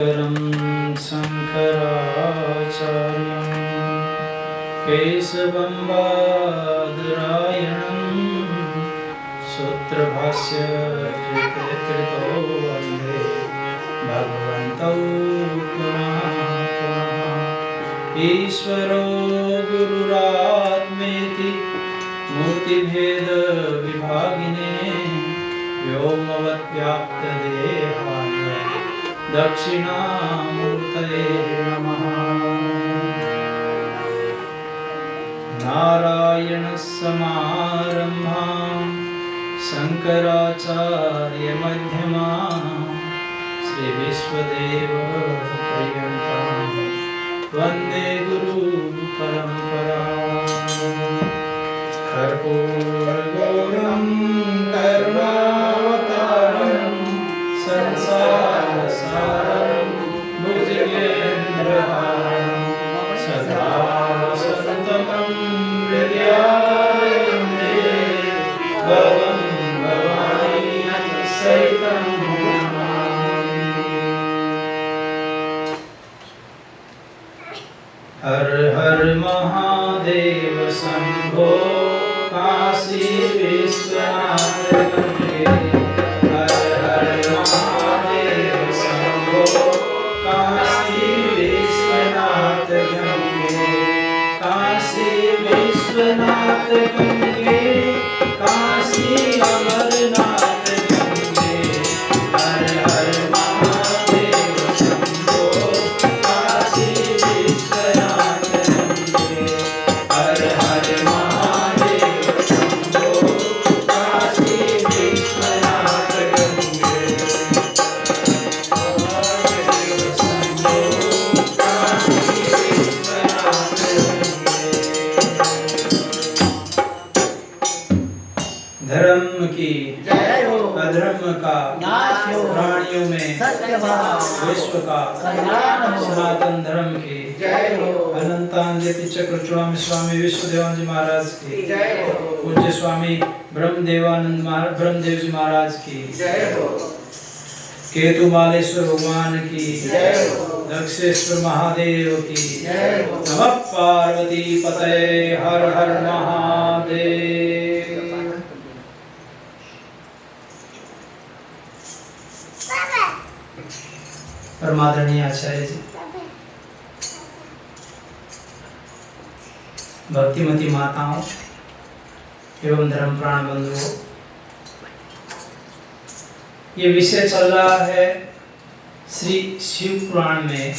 शंकराचार्यं केशवं बादरायणं सूत्रभाष्य कृतो वन्दे भगवन्तौ पुनः पुनः। ईश्वरो गुरुरात्मेति मूर्तिभेद विभागिने व्योमवद्व्याप्तदेहाय दक्षिणामूर्तये नमः। नारायणसमारम्भां शङ्कराचार्यमध्यमां श्रीविश्वदेवपर्यन्तां वन्दे गुरुपरम्परां। कर्पूरगौरं करुणावतारं संसारसारं भुजगेन्द्रहारं सदा वसन्तं हृदयारविन्दे भवं भवानी सहितं नमामि। हर हर महादेव शंभो काशी विश्वनाथ गंगे। हर हर महादेव शंभो काशी विश्वनाथ गंगे। काशी विश्वनाथ गंगे काशी अमरनाथ गंगे। हर हर महादेव शंभो काशी विश्वनाथ गंगे। हर हर महादेव शंभो काशी विश्वनाथ गंगे। महादेव शंभो काशी विश्वनाथ गंगे। धर्म की जय हो, अधर्म का नाश हो, प्राणियों में सत्य भाव, विश्व का कल्याण हो, सनातन धर्म की जय हो, अनंतांजलि चक्रचूड़ामी स्वामी विश्वदेवानंद जी महाराज की जय हो, पूज्य स्वामी ब्रह्मदेव जी महाराज की जय हो, केतु बालेश्वर भगवान की जय हो, दक्षेश्वर महादेव की जय हो। नमः पार्वती पतये हर हर महादेव। परमादरणीय आचार्य जी, भक्तिमती माताओं एवं धर्म प्राण बंधुओं, ये विषय चल रहा है श्री शिव पुराण में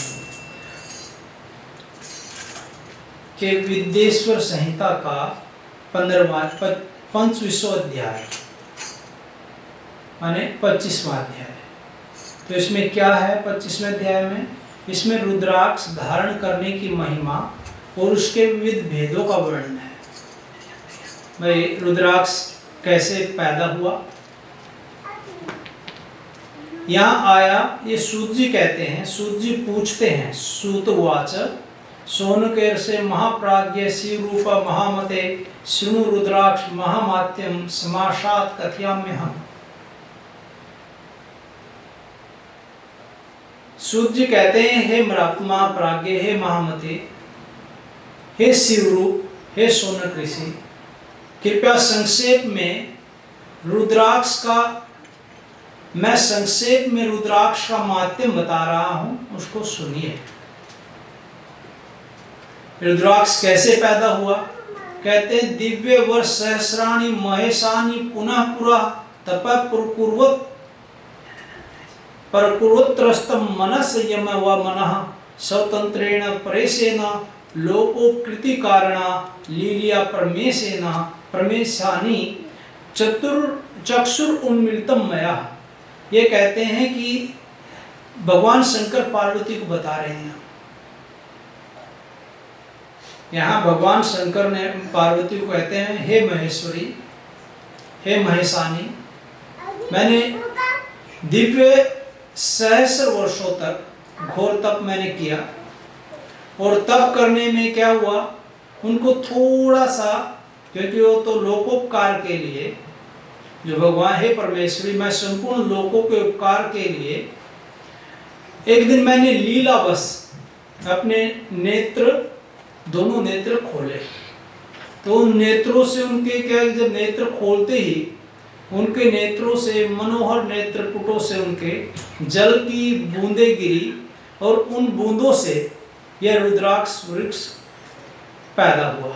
के विद्येश्वर संहिता का 25वां अध्याय माने 25वां अध्याय। तो इसमें क्या है 25वें अध्याय में? इसमें रुद्राक्ष धारण करने की महिमा और उसके विविध भेदों का वर्णन है। भाई रुद्राक्ष कैसे पैदा हुआ, यहाँ आया, ये सूत जी कहते हैं। सूत जी पूछते हैं, सूतवाच सोनकेर से महाप्राज्ञ शिव रूप महामते शृणु रुद्राक्ष महामात्यम समासात कथयाम्यहम्। सूत जी कहते हैं, हे महाप्राज्ञ, हे महामते, हे शिवरूप, हे सोनक ऋषि, कृपया संक्षेप में रुद्राक्ष का, मैं संक्षेप में रुद्राक्ष का माध्यम बता रहा हूं, उसको सुनिए। रुद्राक्ष कैसे पैदा हुआ? कहते हैं, दिव्य वर्ष सहस्राणि महेशानि पुनः पुरा तप परकुरुत्रस्तम मनस यम व मनः स्वतंत्रेण परेशेन लोकोकृति कारणा लीलिया परमेशानि चक्षुर उन्मिलितम मया। ये कहते हैं कि भगवान शंकर पार्वती को बता रहे हैं। यहाँ भगवान शंकर ने पार्वती को कहते हैं, हे महेश्वरी, हे महेशानी, मैंने दिव्य सहस्र वर्षों तक घोर तप मैंने किया, और तप करने में क्या हुआ, उनको थोड़ा सा, क्योंकि वो तो लोकोपकार के लिए जो भगवान है परमेश्वरी, मैं संपूर्ण लोकों के उपकार के लिए एक दिन मैंने लीलावश अपने दोनों नेत्र खोले, तो उन नेत्रों से उनके क्या, जब नेत्र खोलते ही उनके नेत्रों से, मनोहर नेत्रपुटों से उनके जल की बूंदें गिरी और उन बूंदों से यह रुद्राक्ष वृक्ष पैदा हुआ।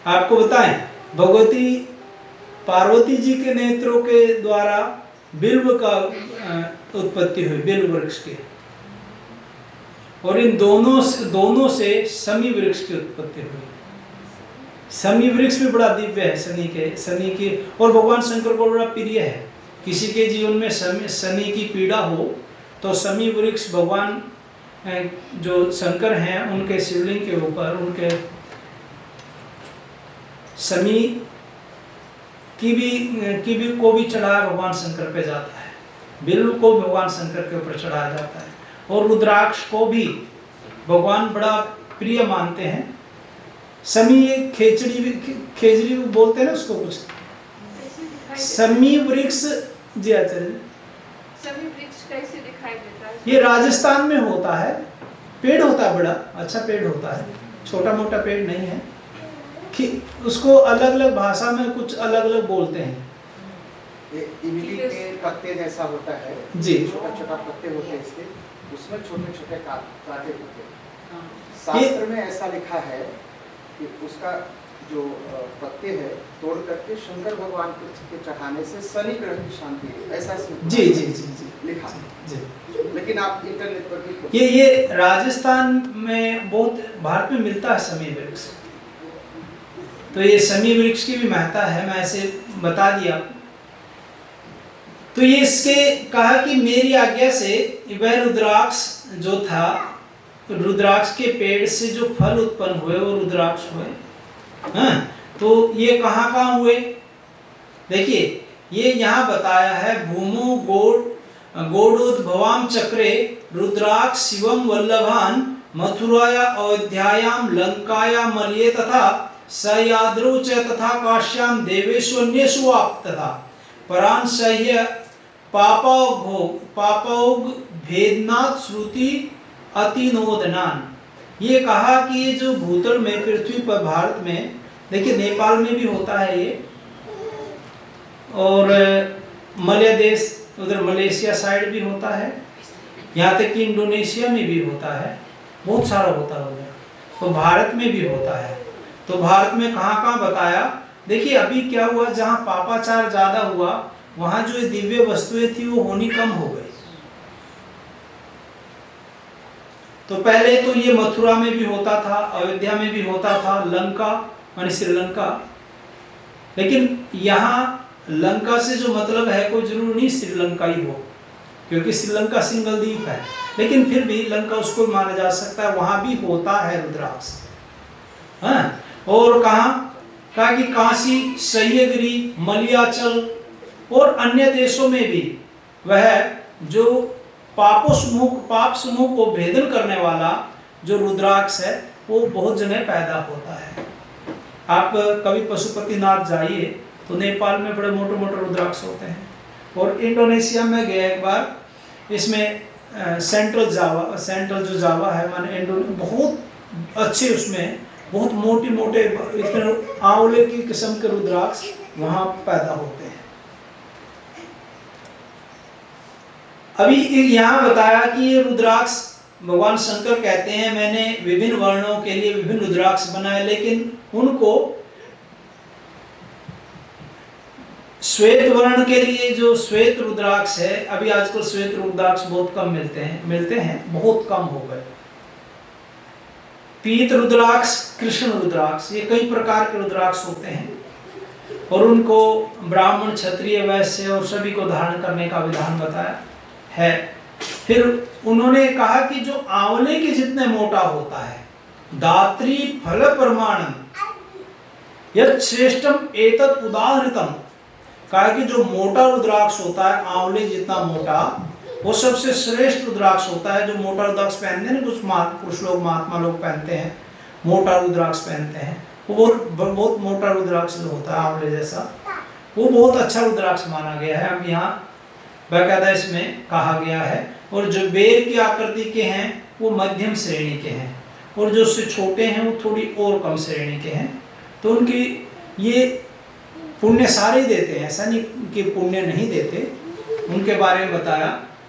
आपको बताएं, भगवती पार्वती जी के नेत्रों के द्वारा बिल्व का उत्पत्ति हुई, बिल्व वृक्ष की, और इन दोनों से शमी वृक्ष की उत्पत्ति हुई। शमी वृक्ष भी बड़ा दिव्य है, शनि के, और भगवान शंकर को बड़ा प्रिय है। किसी के जीवन में शनि की पीड़ा हो तो शमी वृक्ष भगवान जो शंकर हैं उनके शिवलिंग के ऊपर उनके शमी की भी को भी चढ़ाया भगवान शंकर पे जाता है, बिल्व को भगवान शंकर के ऊपर चढ़ाया जाता है, और रुद्राक्ष को भी भगवान बड़ा प्रिय मानते हैं। शमी खेजड़ी बोलते हैं ना उसको, कुछ शमी वृक्ष जी आचार्य, शमी वृक्ष कैसे दिखाई देता है? ये राजस्थान में होता है, पेड़ होता है, बड़ा अच्छा पेड़ होता है, छोटा मोटा पेड़ नहीं है। उसको अलग अलग भाषा में कुछ अलग अलग बोलते हैं। ये इमली के पत्ते जैसा होता है जी, छोटा छोटा पत्ते होते हैं इसके, उसमें छोटे छोटे कांटे होते हैं। शास्त्र में ऐसा लिखा है कि उसका जो पत्ते हैं तोड़ करके शंकर भगवान के चढ़ाने से शनि ग्रह की शांति है, ऐसा जी जी जी जी लिखा जी। लेकिन आप इंटरनेट पर भी ये राजस्थान में बहुत, भारत में मिलता है शमी वृक्ष, तो ये शमी वृक्ष की भी महत्ता है, मैं ऐसे बता दिया। तो ये इसके कहा कि मेरी आज्ञा से वह रुद्राक्ष जो था, रुद्राक्ष के पेड़ से जो फल उत्पन्न हुए वो रुद्राक्ष हुए। हाँ, तो ये कहाँ हुए, देखिए ये यहाँ बताया है, भूमो गोडोद्भवाम चक्रे रुद्राक्ष शिवम वल्लभान मथुराया अयोध्यायाम लंकाया मलये तथा सयाद्रौ च तथा काश्याम देवेषु अन्येषु आप तथा परान सह्य पापौघ भेदनाथ श्रुति अतिनोदनान। ये कहा कि ये जो भूतल में, पृथ्वी पर, भारत में, देखिए नेपाल में भी होता है ये, और मलय देश उधर मलेशिया साइड भी होता है, यहाँ तक कि इंडोनेशिया में भी होता है, बहुत सारा होता है उधर, तो भारत में भी होता है। तो भारत में कहाँ बताया, देखिए अभी क्या हुआ, जहाँ पापाचार ज्यादा हुआ वहाँ जो दिव्य वस्तुएं थी वो होनी कम हो गई। तो पहले तो ये मथुरा में भी होता था, अयोध्या में भी होता था, लंका माने श्रीलंका, लेकिन यहाँ लंका से जो मतलब है कोई जरूर नहीं श्रीलंका ही हो, क्योंकि श्रीलंका सिंगल द्वीप है, लेकिन फिर भी लंका उसको माना जा सकता है, वहां भी होता है रुद्राक्ष। हाँ, और कहा कि काशी, सह्याद्री, मलयाचल और अन्य देशों में भी वह जो पाप समूह को भेदन करने वाला जो रुद्राक्ष है वो बहुत जगह पैदा होता है। आप कभी पशुपतिनाथ जाइए तो नेपाल में बड़े मोटे मोटे रुद्राक्ष होते हैं, और इंडोनेशिया में गया एक बार, इसमें सेंट्रल जो जावा है माने बहुत अच्छे, उसमें बहुत मोटे इतने आंवले की किस्म के रुद्राक्ष वहाँ पैदा होते हैं। अभी यहाँ बताया कि ये रुद्राक्ष भगवान शंकर कहते हैं मैंने विभिन्न वर्णों के लिए विभिन्न रुद्राक्ष बनाए, लेकिन उनको श्वेत वर्ण के लिए जो श्वेत रुद्राक्ष है, अभी आजकल श्वेत रुद्राक्ष बहुत कम मिलते हैं, बहुत कम हो गए। पीत रुद्राक्ष, कृष्ण रुद्राक्ष, ये कई प्रकार के रुद्राक्ष होते हैं, और उनको ब्राह्मण, क्षत्रिय, वैश्य और सभी को धारण करने का विधान बताया है। फिर उन्होंने कहा कि जो आंवले के जितने मोटा होता है, दात्री फल प्रमाणम यत् श्रेष्ठम एतत् उदाहृतम, कहा कि जो मोटा रुद्राक्ष होता है, आंवले जितना मोटा, वो सबसे श्रेष्ठ रुद्राक्ष होता है। जो मोटा रुद्राक्ष पहनते हैं, कुछ लोग महात्मा लोग पहनते हैं, मोटा रुद्राक्ष पहनते हैं, वो बहुत मोटा रुद्राक्ष जो होता है आंवले जैसा, वो बहुत अच्छा रुद्राक्ष माना गया है। अब यहाँ बाकायदा इसमें कहा गया है और जो बेर की आकृति के हैं वो मध्यम श्रेणी के हैं, और जो उससे छोटे हैं वो थोड़ी और कम श्रेणी के हैं। तो उनकी ये पुण्य सारे ही देते हैं, ऐसा नहीं कि पुण्य नहीं देते, उनके बारे में बताया।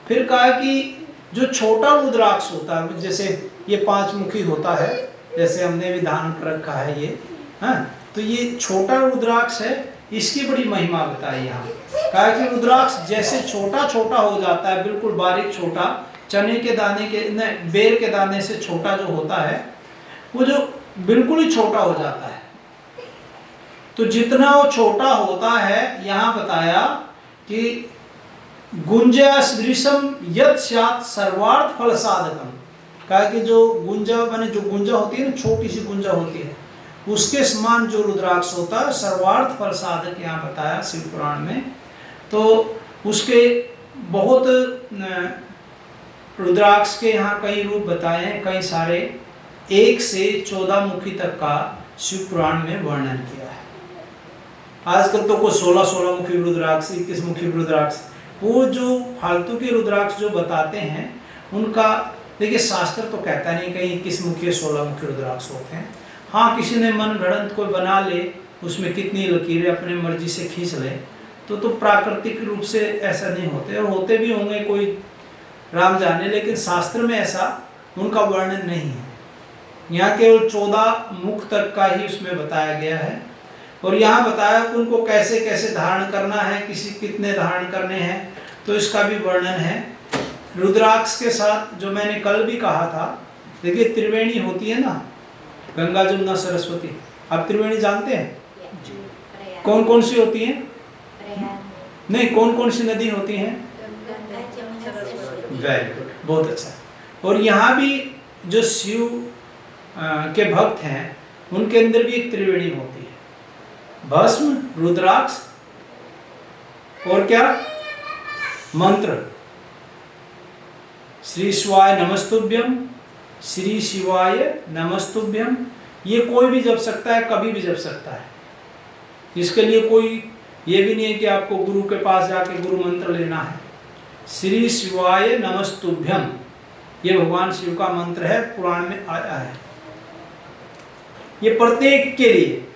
फिर कहा कि जो छोटा रुद्राक्ष होता है, जैसे ये 5 मुखी होता है, जैसे हमने भी धारण कर रखा है ये, हाँ, तो ये छोटा रुद्राक्ष है, इसकी बड़ी महिमा बताई यहाँ। कहा कि रुद्राक्ष जैसे छोटा छोटा हो जाता है, बिल्कुल बारीक छोटा, चने के दाने के नहीं, बेर के दाने से छोटा जो होता है, वो जो बिल्कुल ही छोटा हो जाता है। तो जितना वो छोटा होता है, यहाँ बताया कि गुंजा सदृशम यत् स्यात् सर्वार्थ फल साधकम। कहा कि जो गुंजा माने जो गुंजा होती है ना, छोटी सी गुंजा होती है, उसके समान जो रुद्राक्ष होता है सर्वार्थ फल साधक, यहाँ बताया शिव पुराण में। तो उसके बहुत रुद्राक्ष के यहाँ कई रूप बताए हैं, कई सारे, 1 से 14 मुखी तक का शिव पुराण में वर्णन किया है। आजकल तो कोई 16 मुखी रुद्राक्ष, 21 मुखी रुद्राक्ष, वो जो फालतू के रुद्राक्ष जो बताते हैं उनका, देखिए शास्त्र तो कहता नहीं कहीं 21 मुखी 16 मुखी रुद्राक्ष होते हैं। हाँ, किसी ने मन गढ़ंत कोई बना ले, उसमें कितनी लकीरें अपने मर्जी से खींच ले, तो प्राकृतिक रूप से ऐसा नहीं होते, और होते भी होंगे कोई राम जाने, लेकिन शास्त्र में ऐसा उनका वर्णन नहीं है। यहाँ केवल 14 मुख तक का ही उसमें बताया गया है। और यहाँ बताया कि उनको कैसे कैसे धारण करना है, किसी कितने धारण करने हैं, तो इसका भी वर्णन है। रुद्राक्ष के साथ जो मैंने कल भी कहा था, देखिए त्रिवेणी होती है ना, गंगा जमुना सरस्वती, आप त्रिवेणी जानते हैं? कौन कौन सी होती हैं? नहीं, कौन कौन सी नदी होती हैं? वेरी गुड, बहुत अच्छा। और यहाँ भी जो शिव के भक्त हैं उनके अंदर भी एक त्रिवेणी होती है, भस्म, रुद्राक्ष और क्या? मंत्र। श्री शिवाय नमस्तुभ्यम, श्री शिवाय नमस्तुभ्यम, ये कोई भी जप सकता है, कभी भी जप सकता है। इसके लिए कोई ये भी नहीं है कि आपको गुरु के पास जाके गुरु मंत्र लेना है। श्री शिवाय नमस्तुभ्यम, ये भगवान शिव का मंत्र है, पुराण में आया है। ये प्रत्येक के लिए,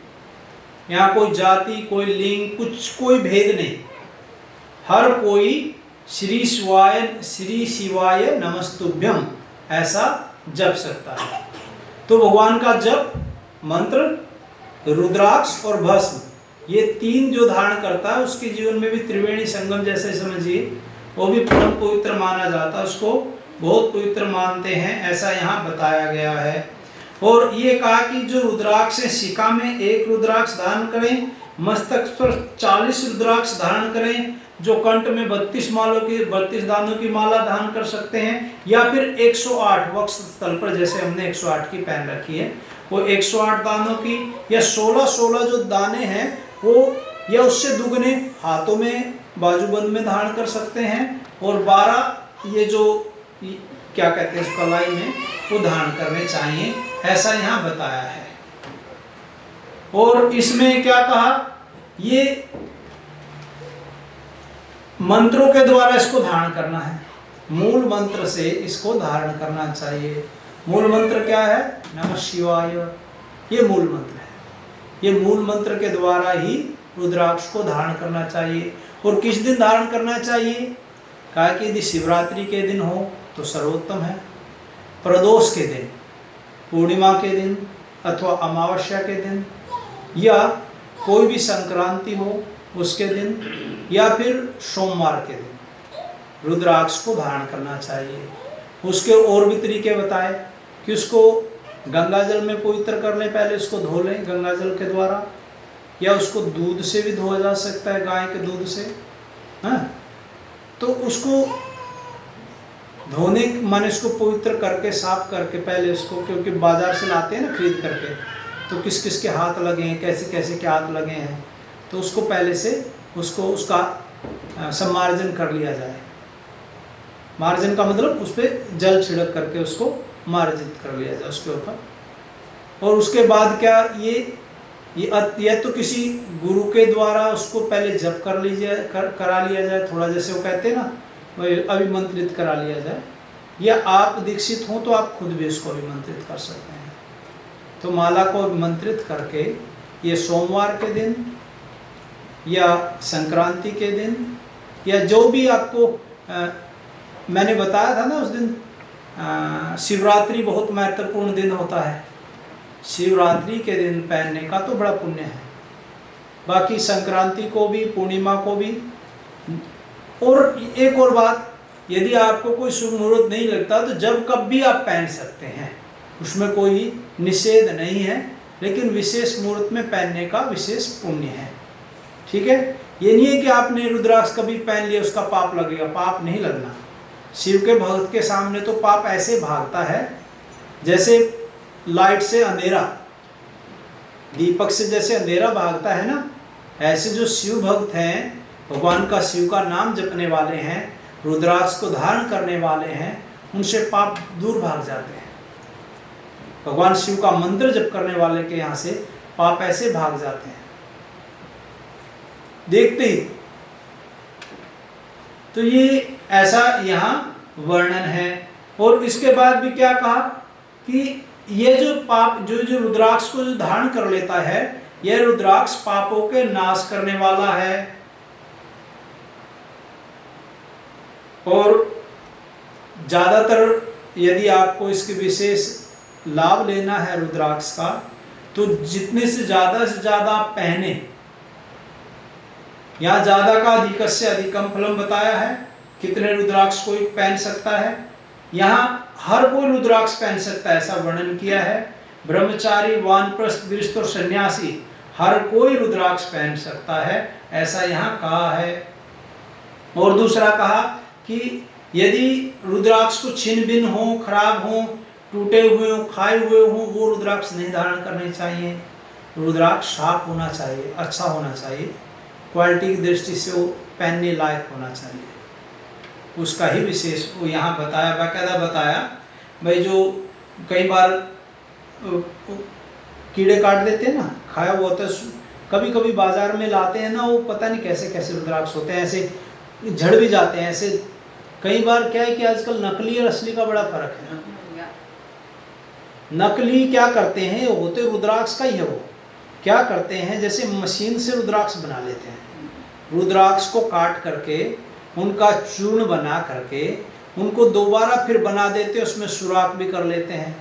यहाँ कोई जाति, कोई लिंग, कुछ कोई भेद नहीं, हर कोई श्री शिवाय नमस्तुभ्यम ऐसा जप सकता है। तो भगवान का जप, मंत्र, रुद्राक्ष और भस्म, ये 3 जो धारण करता है उसके जीवन में भी त्रिवेणी संगम जैसे समझिए, वो भी परम पवित्र माना जाता है, उसको बहुत पवित्र मानते हैं, ऐसा यहाँ बताया गया है। और ये कहा कि जो रुद्राक्ष है, शिखा में 1 रुद्राक्ष धारण करें, मस्तक पर 40 रुद्राक्ष धारण करें, जो कंठ में 32 दानों की माला धारण कर सकते हैं, या फिर 108 वक्ष स्थल पर, जैसे हमने 108 की पहन रखी है, वो 108 दानों की, या 16 जो दाने हैं वो, या उससे दुगने हाथों में बाजूबंद में धारण कर सकते हैं, और 12 ये जो क्या कहते हैं कलाई में वो धारण करने चाहिए, ऐसा यहाँ बताया है। और इसमें क्या कहा, ये मंत्रों के द्वारा इसको धारण करना है, मूल मंत्र से इसको धारण करना चाहिए। मूल मंत्र क्या है? नमः शिवाय, ये मूल मंत्र है। ये मूल मंत्र के द्वारा ही रुद्राक्ष को धारण करना चाहिए। और किस दिन धारण करना चाहिए? कहा कि यदि शिवरात्रि के दिन हो तो सर्वोत्तम है, प्रदोष के दिन, पूर्णिमा के दिन अथवा अमावस्या के दिन, या कोई भी संक्रांति हो उसके दिन, या फिर सोमवार के दिन रुद्राक्ष को धारण करना चाहिए। उसके और भी तरीके बताए कि उसको गंगा जल में पवित्र कर लें, पहले उसको धो लें गंगा जल के द्वारा, या उसको दूध से भी धोया जा सकता है, गाय के दूध से, हाँ। तो उसको धोने माने उसको पवित्र करके, साफ करके पहले उसको, क्योंकि बाजार से लाते हैं ना खरीद करके, तो किस किस के हाथ लगे हैं, कैसे कैसे के हाथ लगे हैं, तो उसको पहले से उसका सम्मार्जन कर लिया जाए। मार्जन का मतलब उस पर जल छिड़क करके उसको मार्जित कर लिया जाए उसके ऊपर। और उसके बाद क्या, ये तो किसी गुरु के द्वारा उसको पहले जप कर लीजिए, करा लिया जाए थोड़ा, जैसे वो कहते हैं ना अभिमंत्रित करा लिया जाए, या आप दीक्षित हों तो आप खुद भी उसको अभिमंत्रित कर सकते हैं। तो माला को अभिमंत्रित करके ये सोमवार के दिन या संक्रांति के दिन या जो भी आपको मैंने बताया था ना उस दिन, शिवरात्रि बहुत महत्वपूर्ण दिन होता है, शिवरात्रि के दिन पहनने का तो बड़ा पुण्य है। बाकी संक्रांति को भी, पूर्णिमा को भी। और एक और बात, यदि आपको कोई शुभ मुहूर्त नहीं लगता तो जब कब भी आप पहन सकते हैं, उसमें कोई निषेध नहीं है, लेकिन विशेष मुहूर्त में पहनने का विशेष पुण्य है। ठीक है, ये नहीं है कि आपने रुद्राक्ष कभी पहन लिया उसका पाप लगेगा, पाप नहीं लगना। शिव के भक्त के सामने तो पाप ऐसे भागता है जैसे लाइट से अंधेरा, दीपक से जैसे अंधेरा भागता है ना, ऐसे जो शिव भक्त हैं, भगवान का शिव का नाम जपने वाले हैं, रुद्राक्ष को धारण करने वाले हैं, उनसे पाप दूर भाग जाते हैं। भगवान शिव का मंत्र जप करने वाले के यहाँ से पाप ऐसे भाग जाते हैं देखते ही। तो ये ऐसा यहाँ वर्णन है। और इसके बाद भी क्या कहा कि ये जो पाप जो रुद्राक्ष को जो धारण कर लेता है, यह रुद्राक्ष पापों के नाश करने वाला है। और ज्यादातर यदि आपको इसके विशेष लाभ लेना है रुद्राक्ष का, तो जितने से ज्यादा आप पहने, यहाँ ज्यादा का अधिकस्य अधिकम फलम बताया है, कितने रुद्राक्ष कोई पहन सकता है। यहाँ हर कोई रुद्राक्ष पहन सकता है ऐसा वर्णन किया है। ब्रह्मचारी, वानप्रस्थ, गृहस्थ और सन्यासी हर कोई रुद्राक्ष पहन सकता है, ऐसा यहाँ कहा है। और दूसरा कहा कि यदि रुद्राक्ष को छिन्न भिन्न हो, खराब हो, टूटे हुए हो, खाए हुए हो, वो रुद्राक्ष नहीं धारण करने चाहिए। रुद्राक्ष साफ होना चाहिए, अच्छा होना चाहिए, क्वालिटी की दृष्टि से वो पहनने लायक होना चाहिए। उसका ही विशेष वो यहाँ बताया, बाकायदा बताया। भाई जो कई बार कीड़े काट देते हैं ना, खाया हुआ होता है, कभी कभी बाजार में लाते हैं ना, वो पता नहीं कैसे कैसे रुद्राक्ष होते हैं, ऐसे झड़ भी जाते हैं। ऐसे कई बार क्या है कि आजकल नकली और असली का बड़ा फर्क है। नकली क्या करते हैं, होते रुद्राक्ष का ही है, वो क्या करते हैं जैसे मशीन से रुद्राक्ष बना लेते हैं। रुद्राक्ष को काट करके उनका चूर्ण बना करके उनको दोबारा फिर बना देते, उसमें सुराख भी कर लेते हैं।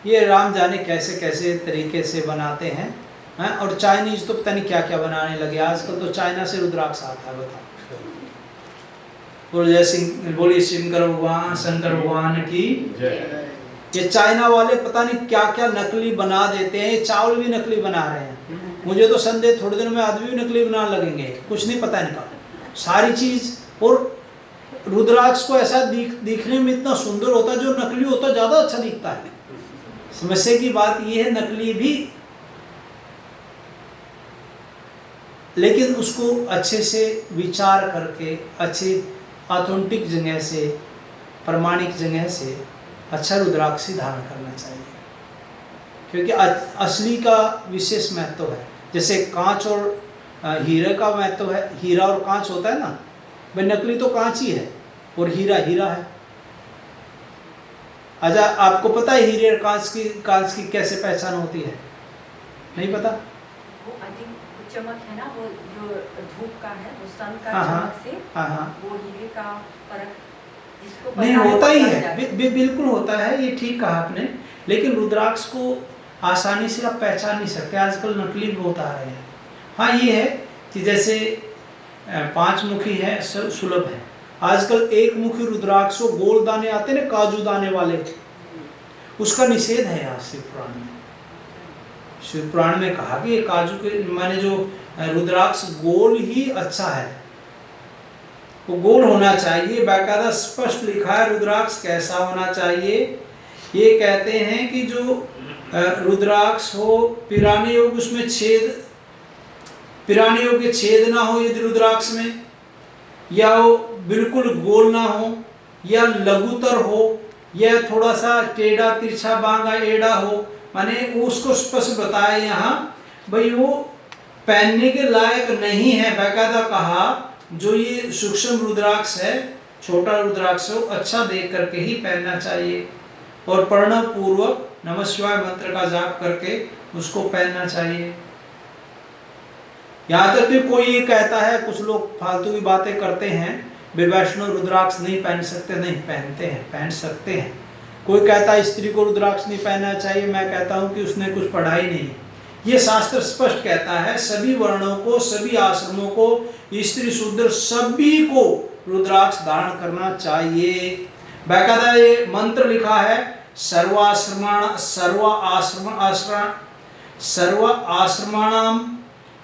ये राम जाने कैसे कैसे तरीके से बनाते हैं। और चाइनीज तो पता नहीं क्या क्या बनाने लगे आजकल, तो चाइना से रुद्राक्ष आता है। बताओ, बोलिए शंकर भगवान की। ये चाइना वाले पता नहीं क्या क्या नकली बना देते हैं, चावल भी नकली बना रहे हैं। मुझे तो संदेह थोड़े दिनों में आदमी भी नकली बनाने लगेंगे, कुछ नहीं पता इनका सारी चीज। और रुद्राक्ष को ऐसा दिखने में इतना सुंदर होता है, जो नकली होता है ज्यादा अच्छा दिखता है। समस्या की बात यह है, नकली भी, लेकिन उसको अच्छे से विचार करके, अच्छी ऑथेंटिक जगह से, प्रमाणिक जगह से अच्छा रुद्राक्ष धारण करना चाहिए, क्योंकि असली का विशेष महत्व है। जैसे कांच और हीरे का महत्व है, हीरा और कांच होता है ना भाई, नकली तो कांच ही है और हीरा हीरा है। अच्छा, आपको पता है हीरे और कांच की कैसे पहचान होती है? नहीं पता? वो अधिक चमक है ना, वो जो धूप का है, वो सन का हाँ, चमक से वो हीरे का फर्क जिसको नहीं होता ही है, बिल्कुल होता है, ये ठीक कहा आपने। लेकिन रुद्राक्ष को आसानी से आप पहचान नहीं सकते, आजकल नकली बहुत आ रहे हैं। हाँ, ये है कि जैसे 5 मुखी है, सुलभ है। आजकल 1 मुखी रुद्राक्ष, गोल दाने आते हैं ना, काजू दाने वाले, उसका निषेध है यहाँ शिव पुराण में। शिव पुराण में कहा कि ये काजू के माने जो रुद्राक्ष गोल ही अच्छा है, वो गोल होना चाहिए। बाकायदा स्पष्ट लिखा है रुद्राक्ष कैसा होना चाहिए। ये कहते हैं कि जो रुद्राक्ष हो, पिराने योग उसमें छेद, पिराने योग के छेद ना हो यदि रुद्राक्ष में, या वो बिल्कुल गोल ना हो, या लघुतर हो, या थोड़ा सा टेढ़ा तिरछा बांगा एड़ा हो, माने उसको स्पष्ट बताया यहाँ भाई वो पहनने के लायक नहीं है। बाकायदा कहा जो ये सूक्ष्म रुद्राक्ष है छोटा रुद्राक्ष हो, अच्छा देख करके ही पहनना चाहिए और प्रणव पूर्वक नमः शिवाय मंत्र का जाप करके उसको पहनना चाहिए। यहाँ तक कि कोई ये कहता है, कुछ लोग फालतू की बातें करते हैं, वे वैष्णव रुद्राक्ष नहीं पहन सकते, नहीं पहनते हैं, पहन सकते हैं। कोई कहता है स्त्री को रुद्राक्ष नहीं पहनना चाहिए, मैं कहता हूँ कि उसने कुछ पढ़ाई नहीं। ये शास्त्र स्पष्ट कहता है सभी वर्णों को, सभी आश्रमों को, स्त्री शूद्र सभी को रुद्राक्ष धारण करना चाहिए। बाकायदा ये मंत्र लिखा है, सर्व आश्रमाणाम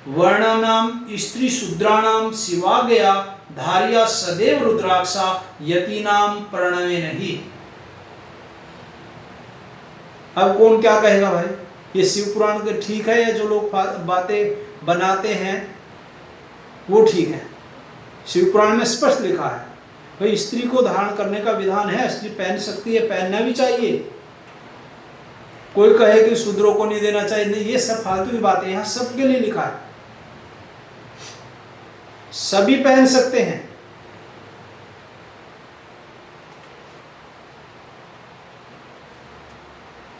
वर्णानाम स्त्री शूद्राणाम शिवागया धार्या सदैव रुद्राक्षा यतीनाम प्रणवे नहीं। अब कौन क्या कहेगा भाई, ये शिव पुराण के ठीक है या जो लोग बातें बनाते हैं वो ठीक है? शिव पुराण में स्पष्ट लिखा है भाई स्त्री को धारण करने का विधान है, स्त्री पहन सकती है, पहनना भी चाहिए। कोई कहे कि शूद्रों को नहीं देना चाहिए, नहीं, ये सब फालतू की बातें, यहाँ सबके लिए लिखा है, सभी पहन सकते हैं।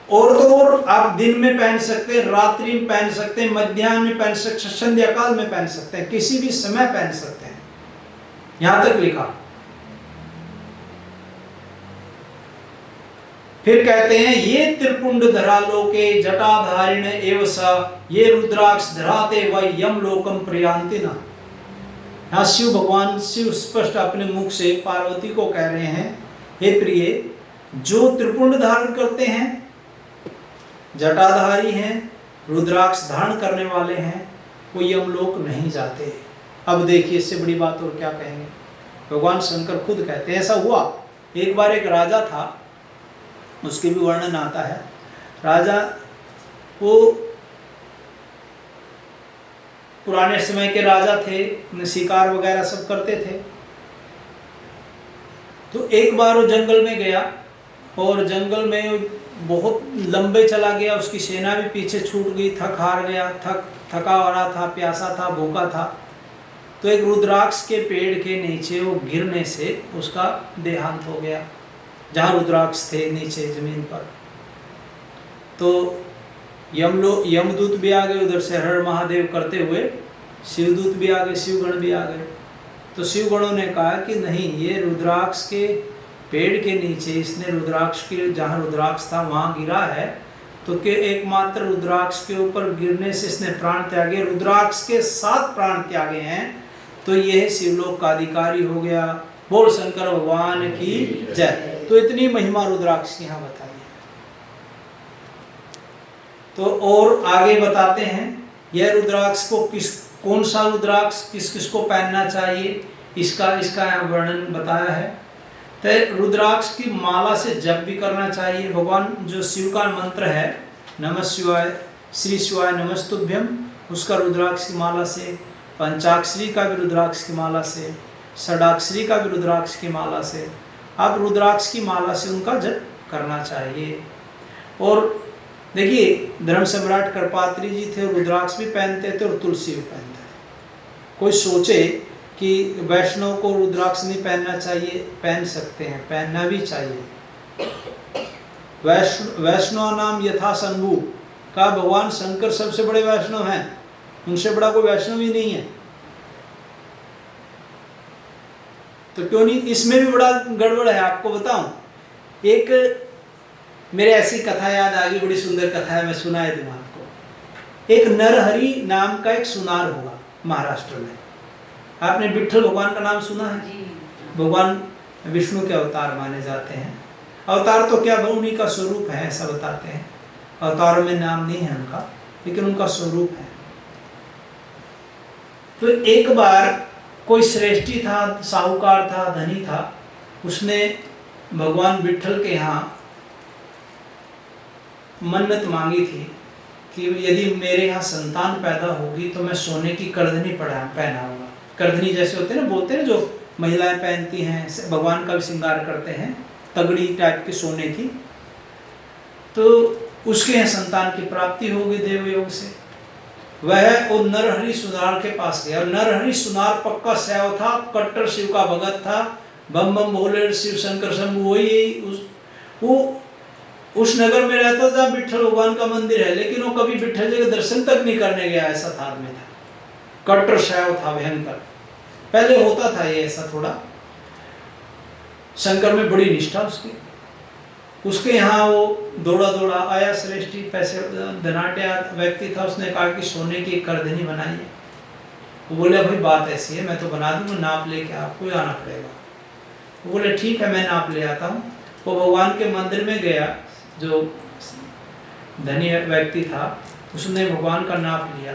और तो और आप दिन में पहन सकते हैं, रात्रि में पहन सकते हैं, मध्याह्न में पहन सकते हैं, संध्या काल में पहन सकते हैं, किसी भी समय पहन सकते हैं, यहां तक लिखा। फिर कहते हैं ये त्रिपुंड धरालोके जटाधारिण एव स ये रुद्राक्ष धराते व यम लोकम प्रयान्ति न। यहाँ शिव भगवान शिव स्पष्ट अपने मुख से पार्वती को कह रहे हैं, हे प्रिय, जो त्रिपुंड धारण करते हैं, जटाधारी हैं, रुद्राक्ष धारण करने वाले हैं, वो यमलोक नहीं जाते। अब देखिए इससे बड़ी बात और क्या कहेंगे। भगवान शंकर खुद कहते हैं ऐसा हुआ। एक बार एक राजा था, उसके भी वर्णन आता है। राजा वो पुराने समय के राजा थे, शिकार वगैरह सब करते थे। तो एक बार वो जंगल में गया और जंगल में बहुत लंबे चला गया, उसकी सेना भी पीछे छूट गई, थक हार गया, थका हुआ था, प्यासा था, भूखा था। तो एक रुद्राक्ष के पेड़ के नीचे वो गिरने से उसका देहांत हो गया, जहाँ रुद्राक्ष थे नीचे जमीन पर। तो यमदूत भी आ गए उधर से हर महादेव करते हुए, शिवदूत भी आ गए, शिवगण भी आ गए। तो शिवगणों ने कहा कि नहीं, ये रुद्राक्ष के पेड़ के नीचे इसने रुद्राक्ष के जहाँ रुद्राक्ष था वहाँ गिरा है, तो के एकमात्र रुद्राक्ष के ऊपर गिरने से इसने प्राण त्यागे, रुद्राक्ष के 7 प्राण त्यागे हैं, तो यह शिवलोक का अधिकारी हो गया। बोल शंकर भगवान की जय। तो इतनी महिमा रुद्राक्ष की यहाँ बताई है। तो और आगे बताते हैं यह रुद्राक्ष को कौन सा रुद्राक्ष किस किस को पहनना चाहिए, इसका यहाँ वर्णन बताया है। तो रुद्राक्ष की माला से जप भी करना चाहिए। भगवान जो शिव का मंत्र है नमः शिवाय, श्री शिवाय नमस्तुभ्यम, उसका रुद्राक्ष की माला से, पंचाक्षरी का भी रुद्राक्ष की माला से, षडाक्षरी का भी रुद्राक्ष की माला से, आप रुद्राक्ष की माला से उनका जप करना चाहिए। और देखिए धर्म सम्राट करपात्री जी थे, रुद्राक्ष भी पहनते थे और तुलसी भी पहनते थे। कोई सोचे कि वैष्णव को रुद्राक्ष नहीं पहनना चाहिए, पहन सकते हैं, पहनना भी चाहिए। वैष्णव नाम यथा शंभु का भगवान शंकर सबसे बड़े वैष्णव हैं, उनसे बड़ा कोई वैष्णव ही नहीं है। तो क्यों नहीं, इसमें भी बड़ा गड़बड़ है। आपको बताऊं, एक मेरे ऐसी कथा याद आ गई, बड़ी सुंदर कथा है, मैं सुनाए दूं आपको। एक नरहरि नाम का एक सुनार हुआ महाराष्ट्र में। आपने विठल भगवान का नाम सुना है? भगवान विष्णु के अवतार माने जाते हैं। अवतार तो क्या, उन्हीं का स्वरूप है ऐसा बताते हैं। अवतारों में नाम नहीं है उनका, लेकिन उनका स्वरूप है। तो एक बार कोई श्रेष्ठी था, साहूकार था, धनी था, उसने भगवान विठल के यहाँ मन्नत मांगी थी कि यदि मेरे यहाँ संतान पैदा होगी तो मैं सोने की करधनी पहनाऊंगा। करधनी जैसे होते हैं ना, बोलते हैं जो महिलाएं पहनती हैं, भगवान का भी श्रृंगार करते हैं, तगड़ी टाइप की सोने की। तो उसके यहाँ संतान की प्राप्ति होगी देवयोग से। वह वो नरहरि सुनार के पास गया। और नरहरि सुनार पक्का सैव था, कट्टर शिव का भगत था, बम बम बोले शिव शंकर शंभु, वही वो उस नगर में रहता था, विठल भगवान का मंदिर है, लेकिन वो कभी विठल जी के दर्शन तक नहीं करने गया, ऐसा था में था, कट्टर शैव था भयंकर। पहले होता था ये ऐसा थोड़ा, शंकर में बड़ी निष्ठा उसकी। उसके यहाँ वो दौड़ा दौड़ा आया, श्रेष्ठी पैसे धनाढ़ व्यक्ति था, उसने कहा कि सोने की एक करधनी बनाई है। वो बोले भाई बात ऐसी है, मैं तो बना दूंगा, नाप लेके आपको ही आना पड़ेगा। वो बोले ठीक है, मैं नाप ले आता हूँ। वो भगवान के मंदिर में गया, जो धनी व्यक्ति था उसने भगवान का नाप लिया,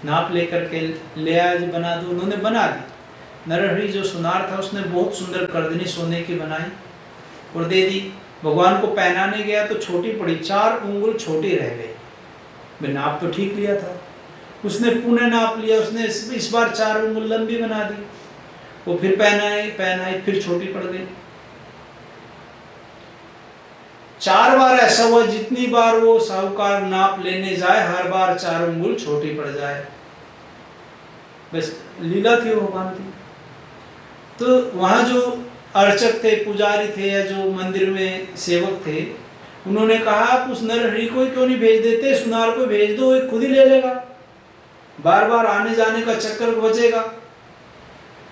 नाप लेकर के ले आया, जो बना दो, उन्होंने बना दी। नरहरि जो सुनार था उसने बहुत सुंदर करधनी सोने की बनाई और दे दी। भगवान को पहनाने गया तो छोटी पड़ी, 4 उंगल छोटी रह गई। मैं नाप तो ठीक लिया था, उसने पुनः नाप लिया, उसने इस बार 4 उंगल लंबी बना दी। वो फिर पहनाई, फिर छोटी पड़ गई। 4 बार ऐसा हुआ, जितनी बार वो साहूकार नाप लेने जाए हर बार 4 उंगल छोटी पड़ जाए। बस लीला थी वो भगवान की। तो वहां जो अर्चक थे, पुजारी थे, या जो मंदिर में सेवक थे, उन्होंने कहा आप उस नरहरि को क्यों नहीं भेज देते, सुनार को भेज दो, वो खुद ही ले लेगा, बार बार आने जाने का चक्कर बचेगा।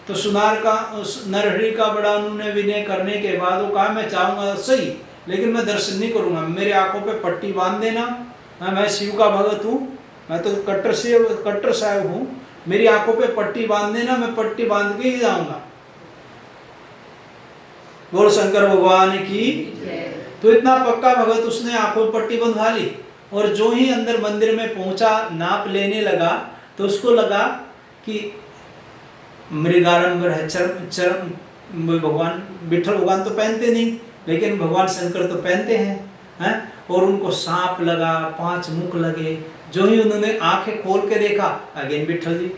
तो सुनार का, उस नरहरि का बड़ा उन्होंने विनय करने के बाद वो कहा मैं चाहूंगा सही, लेकिन मैं दर्शन नहीं करूंगा, मेरे आंखों पे पट्टी बांध देना, मैं शिव का भगत हूँ, मैं तो कट्टर साहब हूँ, मेरी आंखों पे पट्टी बांध देना, मैं पट्टी बांध के ही जाऊंगा। बोल शंकर भगवान की। तो इतना पक्का भगत, उसने आंखों में पट्टी बंधवा ली और जो ही अंदर मंदिर में पहुंचा, नाप लेने लगा, तो उसको लगा कि मृगारंबर है, चरम भगवान विठल भगवान तो पहनते नहीं, लेकिन भगवान शंकर तो पहनते हैं, और उनको सांप लगा, 5 मुख लगे। जो ही उन्होंने आंखें खोल के देखा, अगेन विठल जी।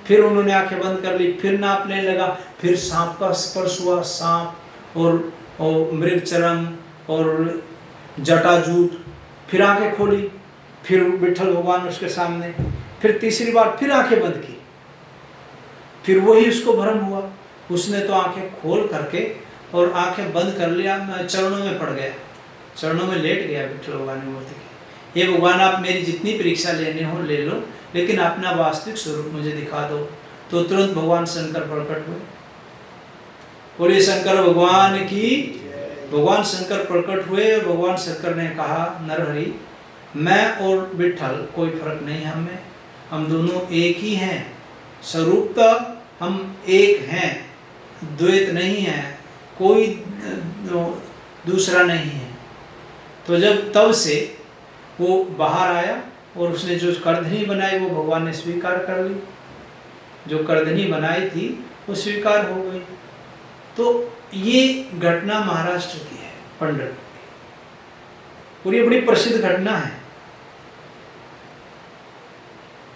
फिर उन्होंने आंखें बंद कर ली, फिर नाप लेने लगा, फिर सांप का स्पर्श हुआ, सांप और मृग चरम और जटाजूट। फिर आंखें खोली, फिर विठल भगवान उसके सामने, फिर तीसरी बार फिर आंखें बंद की, फिर वही उसको भ्रम हुआ। उसने तो आंखें खोल करके और आंखें बंद कर लिया, चरणों में पड़ गया, चरणों में लेट गया विठल भगवान मूर्ति के। ये भगवान आप मेरी जितनी परीक्षा लेने हो ले लो, लेकिन अपना वास्तविक स्वरूप मुझे दिखा दो। तो तुरंत भगवान शंकर प्रकट हुए। बोलिए शंकर भगवान की। भगवान शंकर प्रकट हुए और भगवान शंकर ने कहा नरहरि, मैं और विठल कोई फर्क नहीं हमें, हम दोनों एक ही हैं, स्वरूपतः हम एक हैं, द्वैत नहीं है, कोई दूसरा नहीं है। तो जब तब से वो बाहर आया और उसने जो करधनी बनाई वो भगवान ने स्वीकार कर ली, जो करधनी बनाई थी वो स्वीकार हो गई। तो ये घटना महाराष्ट्र की है, पंढरपुर की, और ये बड़ी प्रसिद्ध घटना है।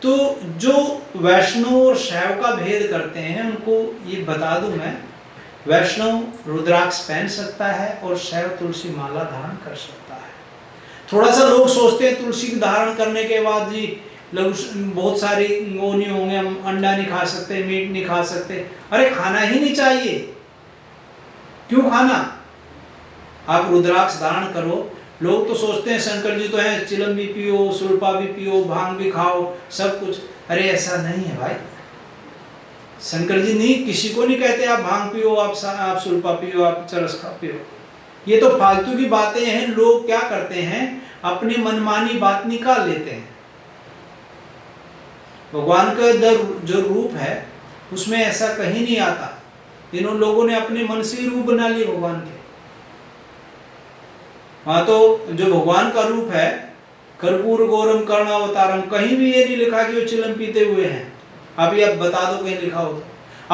तो जो वैष्णव और शैव का भेद करते हैं उनको ये बता दूं मैं, वैष्णव रुद्राक्ष पहन सकता है और शैव तुलसी माला धारण कर सकता है। थोड़ा सा लोग सोचते हैं तुलसी धारण करने के बाद जी बहुत सारी वो नहीं होंगे, हम अंडा नहीं खा सकते, मीट नहीं खा सकते। अरे खाना ही नहीं चाहिए, क्यों खाना? आप रुद्राक्ष धारण करो। लोग तो सोचते हैं शंकर जी तो हैं, चिलम भी पियो, सुल्पा भी पियो, भांग भी खाओ, सब कुछ। अरे ऐसा नहीं है भाई, शंकर जी नहीं, किसी को नहीं कहते आप भांग पियो, आप सुल्पा पियो, आप चरस खा पियो। ये तो फालतू की बातें हैं। लोग क्या करते हैं, अपनी मनमानी बात निकाल लेते हैं। भगवान का जो रूप है उसमें ऐसा कहीं नहीं आता। इन लोगों ने अपने मन से रूप बना लिए भगवान के। वहां तो जो भगवान का रूप है, कर्पूर गौरम कर्णावतारम, कहीं भी ये नहीं लिखा कि वो चिलम पीते हुए हैं। आप ये बता दो कहीं लिखा हो तो।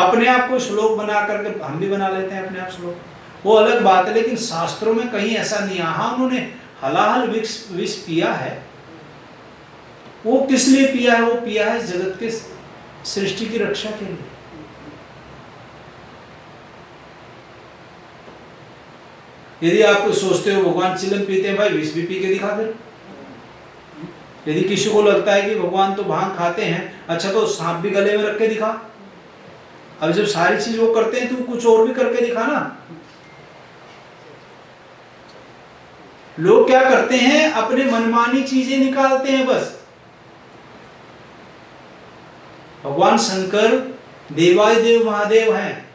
अपने आप को श्लोक बना करके हम भी बना लेते हैं अपने आप श्लोक, वो अलग बात है, लेकिन शास्त्रों में कहीं ऐसा नहीं है। हाँ, उन्होंने हलाहल विष पिया है। वो किस लिए पिया है? वो पिया है जगत के सृष्टि की रक्षा के लिए। यदि आप सोचते हो भगवान चिलम पीते हैं, भाई विष भी पी के दिखा दे। यदि किसी को लगता है कि भगवान तो भांग खाते हैं, अच्छा तो सांप भी गले में रख के दिखा। अब जब सारी चीज वो करते हैं तो कुछ और भी करके दिखाना। लोग क्या करते हैं, अपने मनमानी चीजें निकालते हैं बस। भगवान शंकर देवादिदेव महादेव हैं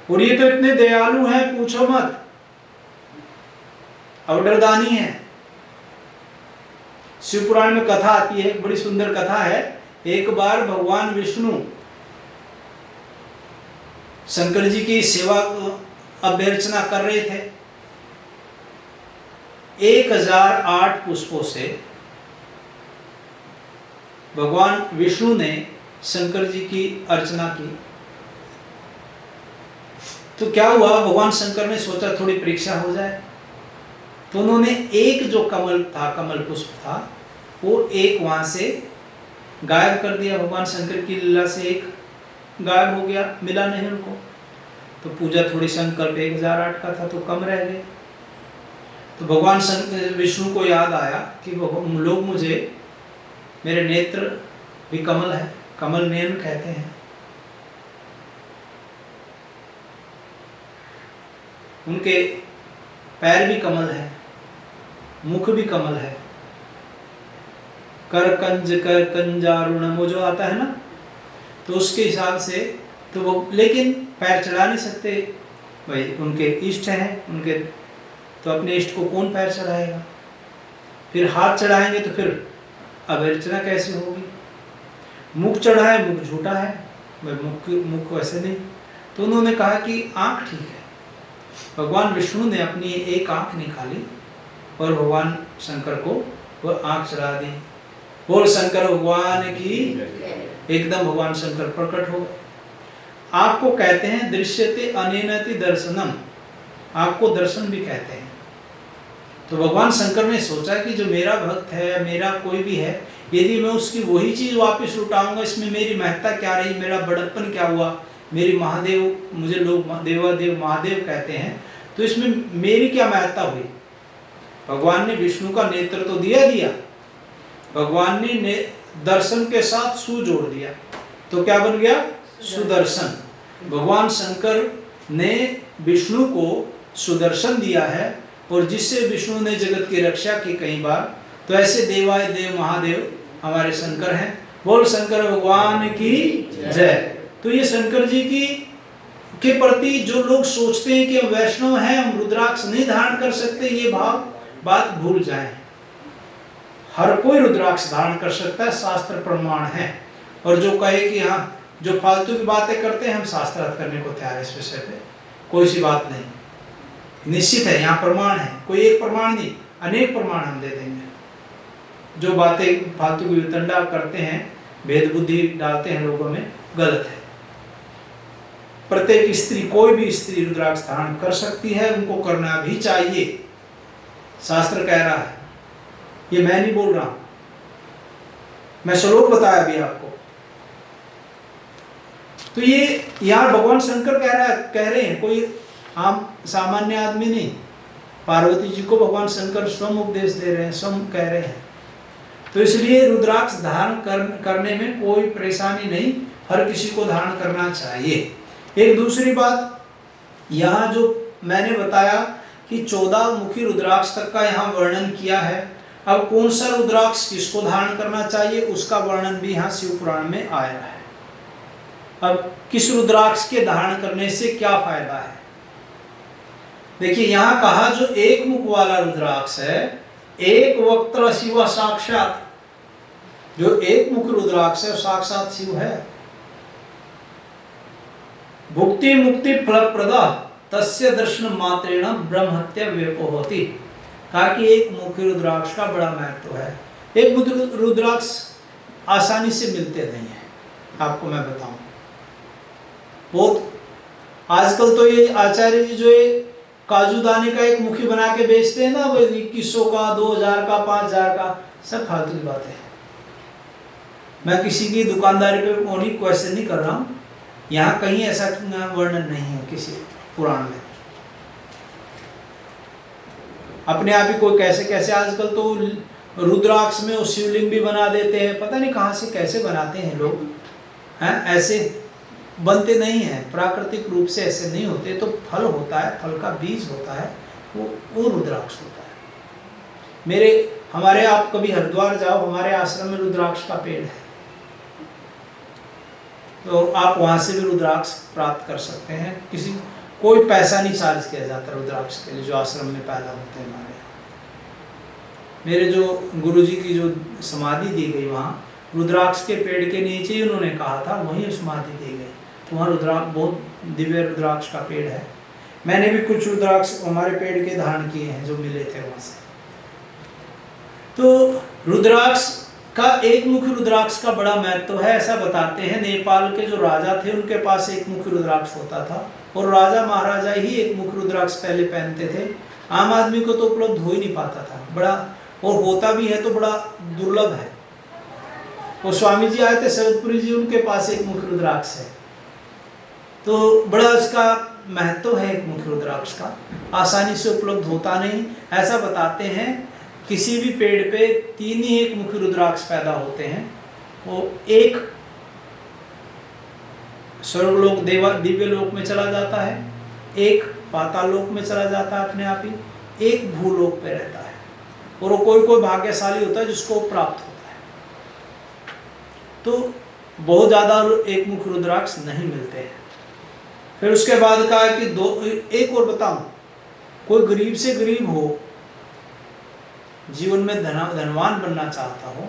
और ये तो इतने दयालु हैं पूछो मत, अवडरदानी है। शिव पुराण में कथा आती है, एक बड़ी सुंदर कथा है। एक बार भगवान विष्णु शंकर जी की सेवा अभ्यर्चना कर रहे थे। 1008 पुष्पों से भगवान विष्णु ने शंकर जी की अर्चना की। तो क्या हुआ, भगवान शंकर ने सोचा थोड़ी परीक्षा हो जाए, तो उन्होंने एक जो कमल था, कमल पुष्प था, वो एक वहां से गायब कर दिया। भगवान शंकर की लीला से एक गायब हो गया, मिला नहीं उनको। तो पूजा थोड़ी संकल्प 1008 का था तो कम रह गए। तो भगवान विष्णु को याद आया कि लोग मुझे, मेरे नेत्र भी कमल है, कमल नयन कहते हैं, उनके पैर भी कमल है, मुख भी कमल है, कर कंजारुणम वो जो आता है ना, तो उसके हिसाब से तो वो, लेकिन पैर चढ़ा नहीं सकते भाई, उनके इष्ट हैं उनके, तो अपने इष्ट को कौन पैर चढ़ाएगा। फिर हाथ चढ़ाएंगे तो फिर अभ्यर्चना कैसे होगी। मुख चढ़ा है, मुख झूठा है भाई, मुख वैसे नहीं। तो उन्होंने कहा कि आंख ठीक है। भगवान विष्णु ने अपनी एक आंख निकाली और भगवान शंकर को वो आंख चढ़ा दी। बोल शंकर भगवान की। एकदम भगवान शंकर प्रकट हो गए। आंख को कहते हैं दृश्यते अनेनति दर्शनम, आंख को दर्शन भी कहते हैं। तो भगवान शंकर ने सोचा कि जो मेरा भक्त है, मेरा कोई भी है, यदि मैं उसकी वही चीज वापस लुटाऊंगा, इसमें मेरी महत्ता क्या रही, मेरा बड़प्पन क्या हुआ, मेरी महादेव, मुझे लोग देवादेव महादेव कहते हैं, तो इसमें मेरी क्या महत्ता हुई। भगवान ने विष्णु का नेत्र तो दिया, भगवान ने दर्शन के साथ सु जोड़ दिया, तो क्या बन गया, सुदर्शन। भगवान शंकर ने विष्णु को सुदर्शन दिया है, और जिससे विष्णु ने जगत की रक्षा की कई बार। तो ऐसे देवाय देव महादेव हमारे शंकर हैं। बोल शंकर भगवान की जय। तो ये शंकर जी की के प्रति जो लोग सोचते हैं कि हम वैष्णव हैं, हम रुद्राक्ष नहीं धारण कर सकते, ये बात भूल जाएं। हर कोई रुद्राक्ष धारण कर सकता है, शास्त्र प्रमाण है। और जो कहे कि हाँ, जो फालतू की बातें करते हैं, हम शास्त्रार्थ करने को तैयार है इस विषय पे, कोई सी बात नहीं, निश्चित है। यहाँ प्रमाण है, कोई एक प्रमाण नहीं, अनेक प्रमाण हम दे देंगे। जो बातें फालतू की वितंडा करते हैं, भेद बुद्धि डालते हैं लोगों में, गलत है। प्रत्येक स्त्री, कोई भी स्त्री रुद्राक्ष धारण कर सकती है, उनको करना भी चाहिए, शास्त्र कह रहा है। ये मैं नहीं बोल रहा हूं, मैं श्लोक बताया अभी आपको। तो ये यहाँ भगवान शंकर कह रहे हैं, कोई आम सामान्य आदमी नहीं। पार्वती जी को भगवान शंकर स्वयं उपदेश दे रहे हैं, स्वयं कह रहे हैं। तो इसलिए रुद्राक्ष धारण करने में कोई परेशानी नहीं, हर किसी को धारण करना चाहिए। एक दूसरी बात, यहाँ जो मैंने बताया कि 14 मुखी रुद्राक्ष तक का यहाँ वर्णन किया है। अब कौन सा रुद्राक्ष किसको धारण करना चाहिए, उसका वर्णन भी यहाँ शिव पुराण में आया है। अब किस रुद्राक्ष के धारण करने से क्या फायदा है, देखिए यहाँ कहा जो एक मुख वाला रुद्राक्ष है, एक वक्त्र शिव साक्षात, जो एक मुख रुद्राक्ष है साक्षात शिव है। भुक्ति मुक्ति फलप्रदा तस्य दर्शन मात्रेण ब्रह्म हत्या व्यपो होती। कहा कि एक मुखी रुद्राक्ष का बड़ा महत्व है। एक मुख रुद्राक्ष आसानी से मिलते नहीं है, आपको मैं बताऊं। बहुत आजकल तो ये आचार्य जी जो ये काजू दाने का एक मुखी बना के बेचते हैं ना, वो 2100 का, 2000 का, 5000 का, सब फालतू की बातें हैं। मैं किसी की दुकानदारी पे ओनली क्वेश्चन नहीं कर रहा हूँ, यहाँ कहीं ऐसा वर्णन नहीं है किसी पुराण में। अपने आप ही कोई कैसे कैसे, आजकल तो रुद्राक्ष में शिवलिंग भी बना देते हैं, पता नहीं कहाँ से कैसे बनाते हैं लोग हैं ऐसे। बनते नहीं हैं, प्राकृतिक रूप से ऐसे नहीं होते। तो फल होता है, फल का बीज होता है, वो रुद्राक्ष होता है। हमारे आप कभी हरिद्वार जाओ, हमारे आश्रम में रुद्राक्ष का पेड़ है, तो आप वहां से भी रुद्राक्ष प्राप्त कर सकते हैं। कोई पैसा नहीं चार्ज किया जाता रुद्राक्ष के लिए, जो आश्रम में पैदा होते हैं हमारे यहाँ। मेरे जो गुरुजी की जो समाधि दी गई, वहाँ रुद्राक्ष के पेड़ के नीचे ही उन्होंने कहा था, वहीं समाधि दी गई। तो वहाँ रुद्राक्ष, बहुत दिव्य रुद्राक्ष का पेड़ है। मैंने भी कुछ रुद्राक्ष हमारे पेड़ के धारण किए हैं जो मिले थे वहाँ से। तो रुद्राक्ष का, एक मुखी रुद्राक्ष का बड़ा महत्व है। ऐसा बताते हैं नेपाल के जो राजा थे उनके पास एक मुखी रुद्राक्ष होता था, और राजा महाराजा ही एक मुखी रुद्राक्ष पहले पहनते थे। आम आदमी को तो उपलब्ध हो ही नहीं पाता था, बड़ा, और होता भी है तो बड़ा दुर्लभ है। और स्वामी जी आए थे सरदपुरी जी, उनके पास एक मुखी रुद्राक्ष है, तो बड़ा उसका महत्व है। एक मुखी रुद्राक्ष का आसानी से उपलब्ध होता नहीं। ऐसा बताते हैं किसी भी पेड़ पे 3 ही एक मुखी रुद्राक्ष पैदा होते हैं। वो एक स्वर्गलोक दिव्य लोक में चला जाता है, एक पाताल लोक में चला जाता है अपने आप ही, एक भूलोक पे रहता है, और वो कोई भाग्यशाली होता है जिसको प्राप्त होता है। तो बहुत ज्यादा एक मुखी रुद्राक्ष नहीं मिलते हैं। फिर उसके बाद कहा कि एक और बताऊं, कोई गरीब से गरीब हो, जीवन में धनवान बनना चाहता हो,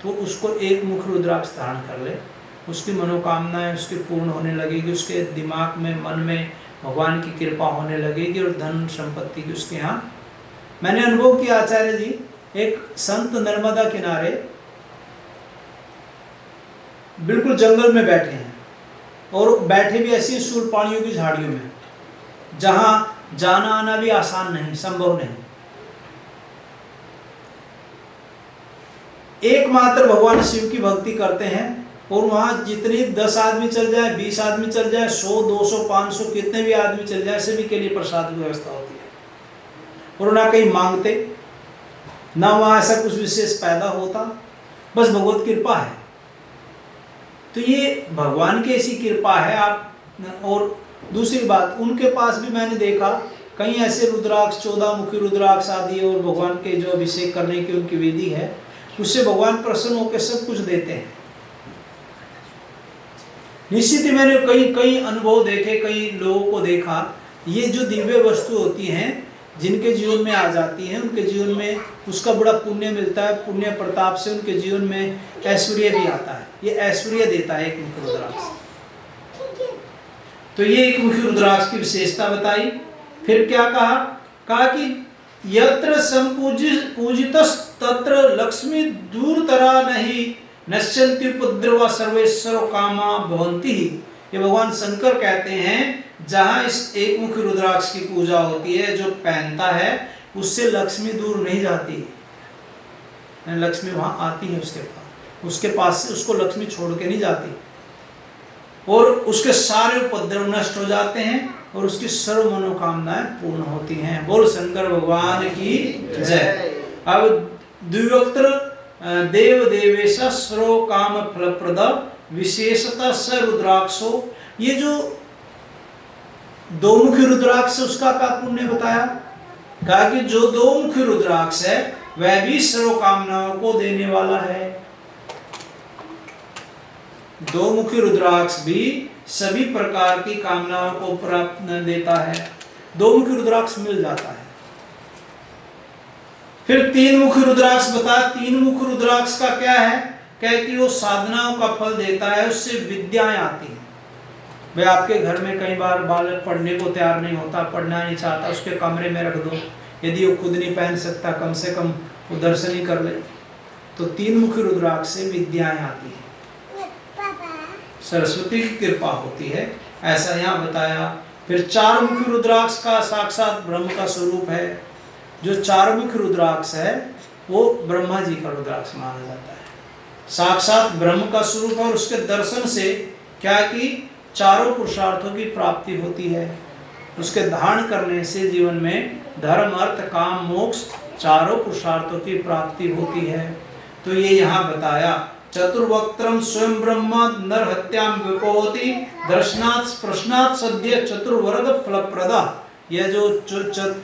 तो उसको एक मुखी रुद्राक्ष धारण कर ले, उसकी मनोकामनाएं उसकी पूर्ण होने लगेगी, उसके दिमाग में, मन में भगवान की कृपा होने लगेगी, और धन संपत्ति की उसके यहाँ। मैंने अनुभव किया आचार्य जी, एक संत नर्मदा किनारे बिल्कुल जंगल में बैठे हैं, और बैठे भी ऐसी सूरपाणियों की झाड़ियों में, जहां जाना आना भी आसान नहीं, संभव नहीं। एकमात्र भगवान शिव की भक्ति करते हैं, और वहां जितनी 10 आदमी चल जाए, 20 आदमी चल जाए, 100, 200, 500 कितने भी आदमी चल जाए, सभी के लिए प्रसाद की व्यवस्था होती है। और ना कहीं मांगते, ना वहां ऐसा कुछ विशेष पैदा होता, बस भगवत कृपा है। तो ये भगवान की ऐसी कृपा है। आप, और दूसरी बात, उनके पास भी मैंने देखा कहीं ऐसे रुद्राक्ष, 14 मुखी रुद्राक्ष आदि, और भगवान के जो अभिषेक करने की उनकी विधि है, उससे भगवान प्रसन्न होकर सब कुछ देते हैं। निश्चित ही मैंने कई अनुभव देखे, कई लोगों को देखा, ये जो दिव्य वस्तु होती हैं, जिनके जीवन में आ जाती हैं, उनके जीवन में उसका बड़ा पुण्य मिलता है। पुण्य प्रताप से उनके जीवन में ऐश्वर्य भी आता है। ये ऐश्वर्य देता है एक मुखी रुद्राक्ष। तो ये एक मुखी रुद्राक्ष की विशेषता बताई। फिर क्या कहा कि यत्र संपूजितस् तत्र लक्ष्मी दूरतरा नहीं नश्यन्ति उपद्रवा सर्वेश्वरो कामा भवन्ति। ये भगवान शंकर कहते हैं, जहां इस एक मुखी रुद्राक्ष की पूजा होती है, जो पहनता है उससे लक्ष्मी दूर नहीं जाती, लक्ष्मी वहां आती है उसके पास से उसको लक्ष्मी छोड़ के नहीं जाती, और उसके सारे उपद्रव नष्ट हो जाते हैं, और उसकी सर्व मनोकामनाएं पूर्ण होती हैं। बोल शंकर भगवान की जय। अब द्विवक्त्र देव देवेश सर्व काम फलप्रद विशेषतः स रुद्राक्षो। ये जो 2 मुखी रुद्राक्ष, उसका क्या पुण्य बताया? कहा कि जो 2 मुखी रुद्राक्ष है वह भी सर्व कामनाओं को देने वाला है। 2 मुखी रुद्राक्ष भी सभी प्रकार की कामनाओं को प्राप्त देता है। 2 मुखी रुद्राक्ष मिल जाता है। फिर 3 मुखी रुद्राक्ष बताया। 3 मुखी रुद्राक्ष का क्या है? कहे कि वो साधनाओं का फल देता है, उससे विद्याएं आती हैं। भाई आपके घर में कई बार बालक पढ़ने को तैयार नहीं होता, पढ़ना नहीं चाहता, उसके कमरे में रख दो, यदि वो खुद नहीं पहन सकता कम से कम वो दर्शन ही कर ले। तो 3 मुखी रुद्राक्ष से विद्याएं आती हैं, सरस्वती की कृपा होती है, ऐसा यहाँ बताया। फिर 4 मुखी रुद्राक्ष का साक्षात ब्रह्म का स्वरूप है। जो 4 मुखी रुद्राक्ष है वो ब्रह्मा जी का रुद्राक्ष माना जाता है, साक्षात ब्रह्म का स्वरूप है। और उसके दर्शन से क्या कि चारों पुरुषार्थों की प्राप्ति होती है। उसके धारण करने से जीवन में धर्म, अर्थ, काम, मोक्ष चारों पुरुषार्थों की प्राप्ति होती है। तो ये यहाँ बताया चतुर्वक्त्रम स्वयं ब्रह्म नरहत्याम विपवती दर्शनात् प्रश्नात् सद्य चतुर्वर्ग फलप्रदा। यह जो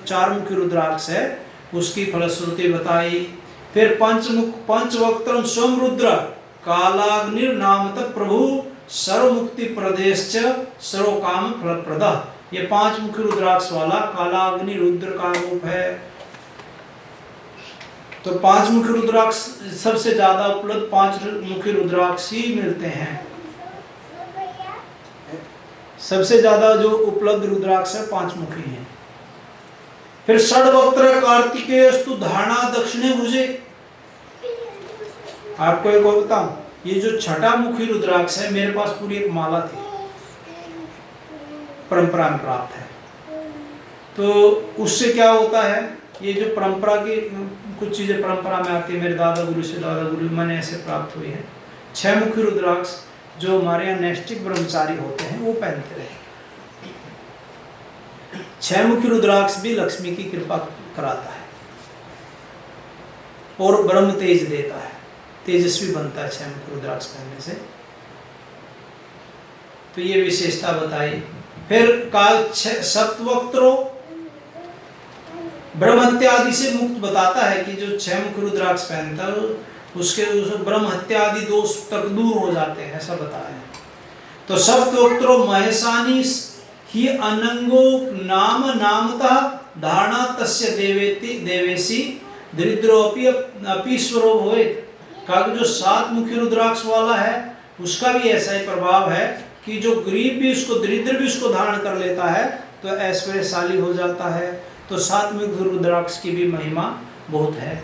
चारमुखी रुद्राक्ष है उसकी फलश्रुति बताई। फिर पंचवक्त्रम स्वयं रुद्र कालाग्निर नामत प्रभु सर्वमुक्ति प्रदेश सर्व काम फलप्रदा। ये 5 मुखी रुद्राक्ष वाला कालाग्नि रुद्र का रूप है। तो 5 मुखी रुद्राक्ष सबसे ज्यादा उपलब्ध 5 मुखी रुद्राक्ष ही मिलते हैं। सबसे ज्यादा जो उपलब्ध रुद्राक्ष है 5 मुखी है। फिर षड्वक्त्र कार्तिकेयस्तु धारणा दक्षिणे भुजे। आपको एक और बताऊं, ये जो छठा मुखी रुद्राक्ष है मेरे पास पूरी एक माला थी, परंपरा में प्राप्त है। तो उससे क्या होता है, ये जो परंपरा की कुछ चीजें परंपरा में आती है, मेरे दादा गुरु से दादा गुरु मैंने ऐसे प्राप्त हुई है। 6 मुखी रुद्राक्ष जो हमारे यहाँ नैष्ठिक ब्रह्मचारी होते हैं वो पहनते रहे। 6 मुखी रुद्राक्ष भी लक्ष्मी की कृपा कराता है और ब्रह्म तेज देता है, तेजस्वी बनता है 6 मुखी रुद्राक्ष पहनने से। तो ये विशेषता बताई। फिर काल सप्तवक्त्रों ब्रह्म हत्या आदि से मुक्त बताता है कि जो 6 मुखी रुद्राक्ष पहनता है उसके ब्रह्म हत्या आदि दोष तक दूर हो जाते हैं, ऐसा बताया। तो सप्तवक्त्रों महेशानी ही अनंगो नाम नामतः धारणा तस्य देवेति देवेशी दरिद्रोपि अपीश्वरो होएत। कहा जो 7 मुखी रुद्राक्ष वाला है उसका भी ऐसा ही प्रभाव है कि जो गरीब भी उसको, दरिद्र भी उसको धारण कर लेता है तो ऐश्वर्यशाली हो जाता है। तो 7 मुखी रुद्राक्ष की भी महिमा बहुत है।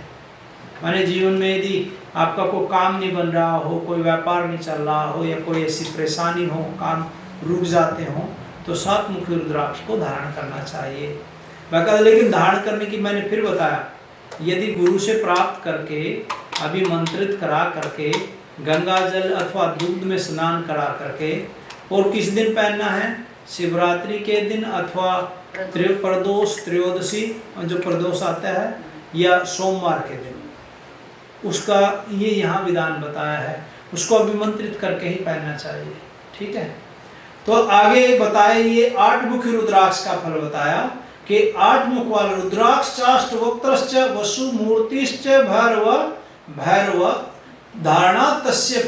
माने जीवन में यदि आपका कोई काम नहीं बन रहा हो, कोई व्यापार नहीं चल रहा हो या कोई ऐसी परेशानी हो, काम रुक जाते हो, तो 7 मुखी रुद्राक्ष को धारण करना चाहिए। बाकायदा लेकिन धारण करने की मैंने फिर बताया, यदि गुरु से प्राप्त करके अभिमंत्रित करा करके गंगा जल अथवा दूध में स्नान करा करके, और किस दिन पहनना है, शिवरात्रि के दिन अथवा प्रदोष त्रयोदशी जो प्रदोष आता है या सोमवार के दिन, उसका ये यहाँ विधान बताया है। उसको अभिमंत्रित करके ही पहनना चाहिए। ठीक है। तो आगे बताए ये 8 मुखी रुद्राक्ष का फल बताया कि 8 मुख वाला रुद्राक्ष चाष्टवक्त्रश्च वसु मूर्तिश्च भैरव धारणा तस्य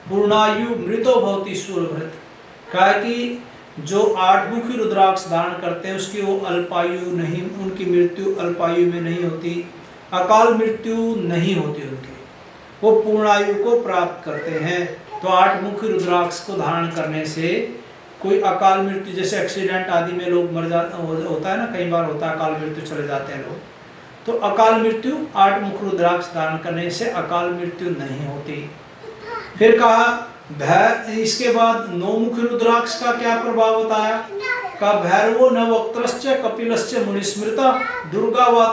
पूर्णायु मृतो भवति सूर्यभृत। कहा कि जो 8 मुखी रुद्राक्ष धारण करते हैं उसकी वो अल्पायु नहीं, उनकी मृत्यु अल्पायु में नहीं होती, अकाल मृत्यु नहीं होती उनकी, वो पूर्णायु को प्राप्त करते हैं। तो 8 मुखी रुद्राक्ष को धारण करने से कोई अकाल मृत्यु, जैसे एक्सीडेंट आदि में लोग मर जाता होता है ना, कई बार होता है अकाल मृत्यु, चले जाते हैं लोग, तो अकाल मृत्यु 8 मुख रुद्राक्ष धारण करने से अकाल मृत्यु नहीं होती। फिर कहा इसके बाद 9 मुखी रुद्राक्ष का क्या प्रभाव बताया, का भैरवो नवक्त्रश्च कपिलश्च मुनिस्मृता दुर्गा व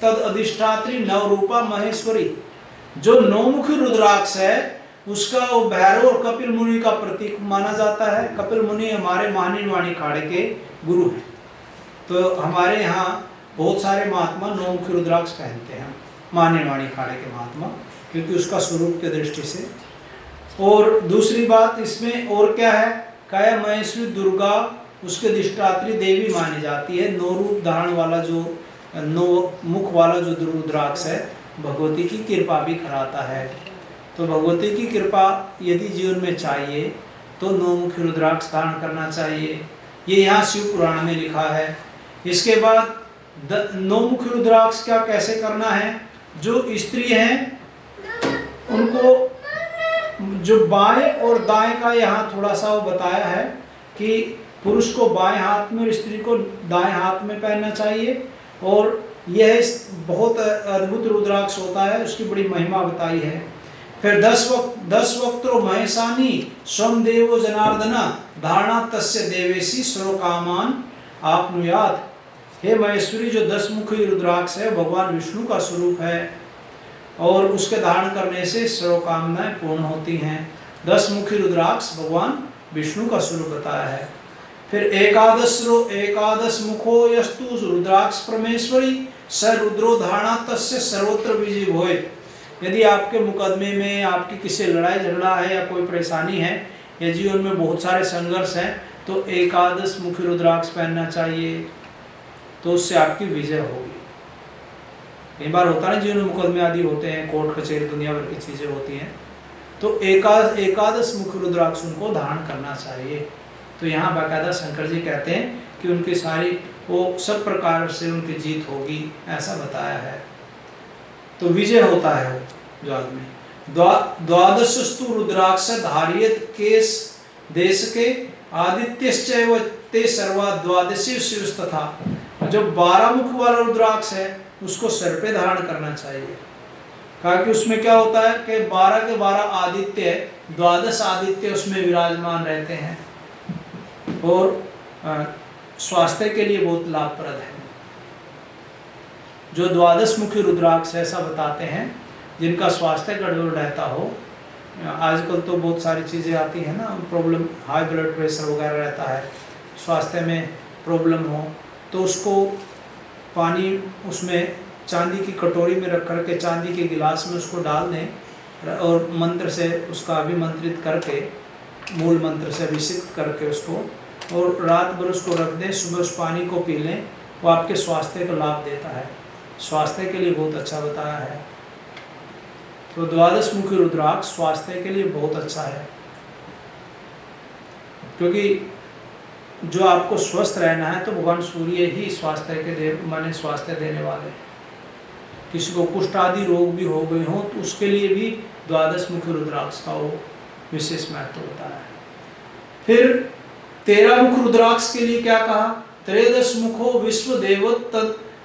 तद अधिष्ठात्री नवरूपा महेश्वरी। जो 9 मुखी रुद्राक्ष है उसका वो भैरव और कपिल मुनि का प्रतीक माना जाता है। कपिल मुनि हमारे मानिनवाणी खाड़े के गुरु हैं। तो हमारे यहाँ बहुत सारे महात्मा 9 मुखी रुद्राक्ष पहनते हैं, मानिनवाणी खाड़े के महात्मा, क्योंकि उसका स्वरूप के दृष्टि से। और दूसरी बात इसमें और क्या है, क्या महेश्वरी दुर्गा उसके अधिष्ठात्री देवी मानी जाती है। 9 रूप धारण वाला जो 9 मुख वाला जो रुद्राक्ष है भगवती की कृपा भी कराता है। तो भगवती की कृपा यदि जीवन में चाहिए तो 9 मुखी रुद्राक्ष धारण करना चाहिए। ये यहाँ शिव पुराण में लिखा है। इसके बाद 9 मुखी रुद्राक्ष क्या कैसे करना है, जो स्त्री हैं उनको जो बाएं और दाएं का यहाँ थोड़ा सा वो बताया है कि पुरुष को बाएं हाथ में और स्त्री को दाएं हाथ में पहनना चाहिए। और यह बहुत अद्भुत रुद्राक्ष होता है, उसकी बड़ी महिमा बताई है। फिर 10 वक्त्रो महेशानी स्वम देवो जनार्दन धारणा तस्य देवेशी सर्वकामान आपनुयात। हे महेश्वरी, जो 10 मुखी रुद्राक्ष है भगवान विष्णु का स्वरूप है और उसके धारण करने से सर्वकामनाएं पूर्ण होती हैं। 10 मुखी रुद्राक्ष भगवान विष्णु का स्वरूप बताया है। फिर एकादश मुखो यस्तु रुद्राक्ष परमेश्वरी स रुद्रो धारणा तस्य सर्वत्र विजय भोए। यदि आपके मुकदमे में आपकी किसी लड़ाई झगड़ा है या कोई परेशानी है या जीवन में बहुत सारे संघर्ष हैं, तो एकादश मुखी रुद्राक्ष पहनना चाहिए, तो उससे आपकी विजय होगी। कई बार होता है जीवन में मुकदमे आदि होते हैं, कोर्ट कचहरी दुनिया भर की चीज़ें होती हैं, तो एकादश मुखी रुद्राक्ष उनको धारण करना चाहिए। तो यहाँ बाकायदा शंकर जी कहते हैं कि उनकी सारी वो सब प्रकार से उनकी जीत होगी, ऐसा बताया है। तो विजय होता है वो जो आदमी। द्वादशस्तु रुद्राक्ष धारियत केश देश के आदित्यश्चैव ते सर्वा द्वादशी शिरस्तथा। जो 12 मुख वाला रुद्राक्ष है उसको सर पे धारण करना चाहिए, कहा कि उसमें क्या होता है कि 12 के 12 आदित्य, द्वादश आदित्य उसमें विराजमान रहते हैं और स्वास्थ्य के लिए बहुत लाभप्रद है। जो द्वादश मुखी रुद्राक्ष ऐसा बताते हैं जिनका स्वास्थ्य गड़बड़ रहता हो, आजकल तो बहुत सारी चीज़ें आती हैं ना, प्रॉब्लम, हाई ब्लड प्रेशर वगैरह रहता है, स्वास्थ्य में प्रॉब्लम हो, तो उसको पानी उसमें चांदी की कटोरी में रख करके चांदी के गिलास में उसको डाल दें और मंत्र से उसका अभिमंत्रित करके, मूल मंत्र से अभिषेक करके उसको, और रात भर उसको रख दें, सुबह उस पानी को पी लें, वो आपके स्वास्थ्य को लाभ देता है, स्वास्थ्य के लिए बहुत अच्छा बताया है। तो द्वादश मुखी रुद्राक्ष स्वास्थ्य के लिए बहुत अच्छा है, क्योंकि जो आपको स्वस्थ रहना है तो भगवान सूर्य ही स्वास्थ्य के देव माने स्वास्थ्य देने वाले। किसी को कुष्ठ आदि रोग भी हो गए हों तो उसके लिए भी द्वादश मुखी रुद्राक्ष का वो विशेष महत्व होता है। फिर 13 मुख रुद्राक्ष के लिए क्या कहा? त्रयोदश मुखो विश्व देव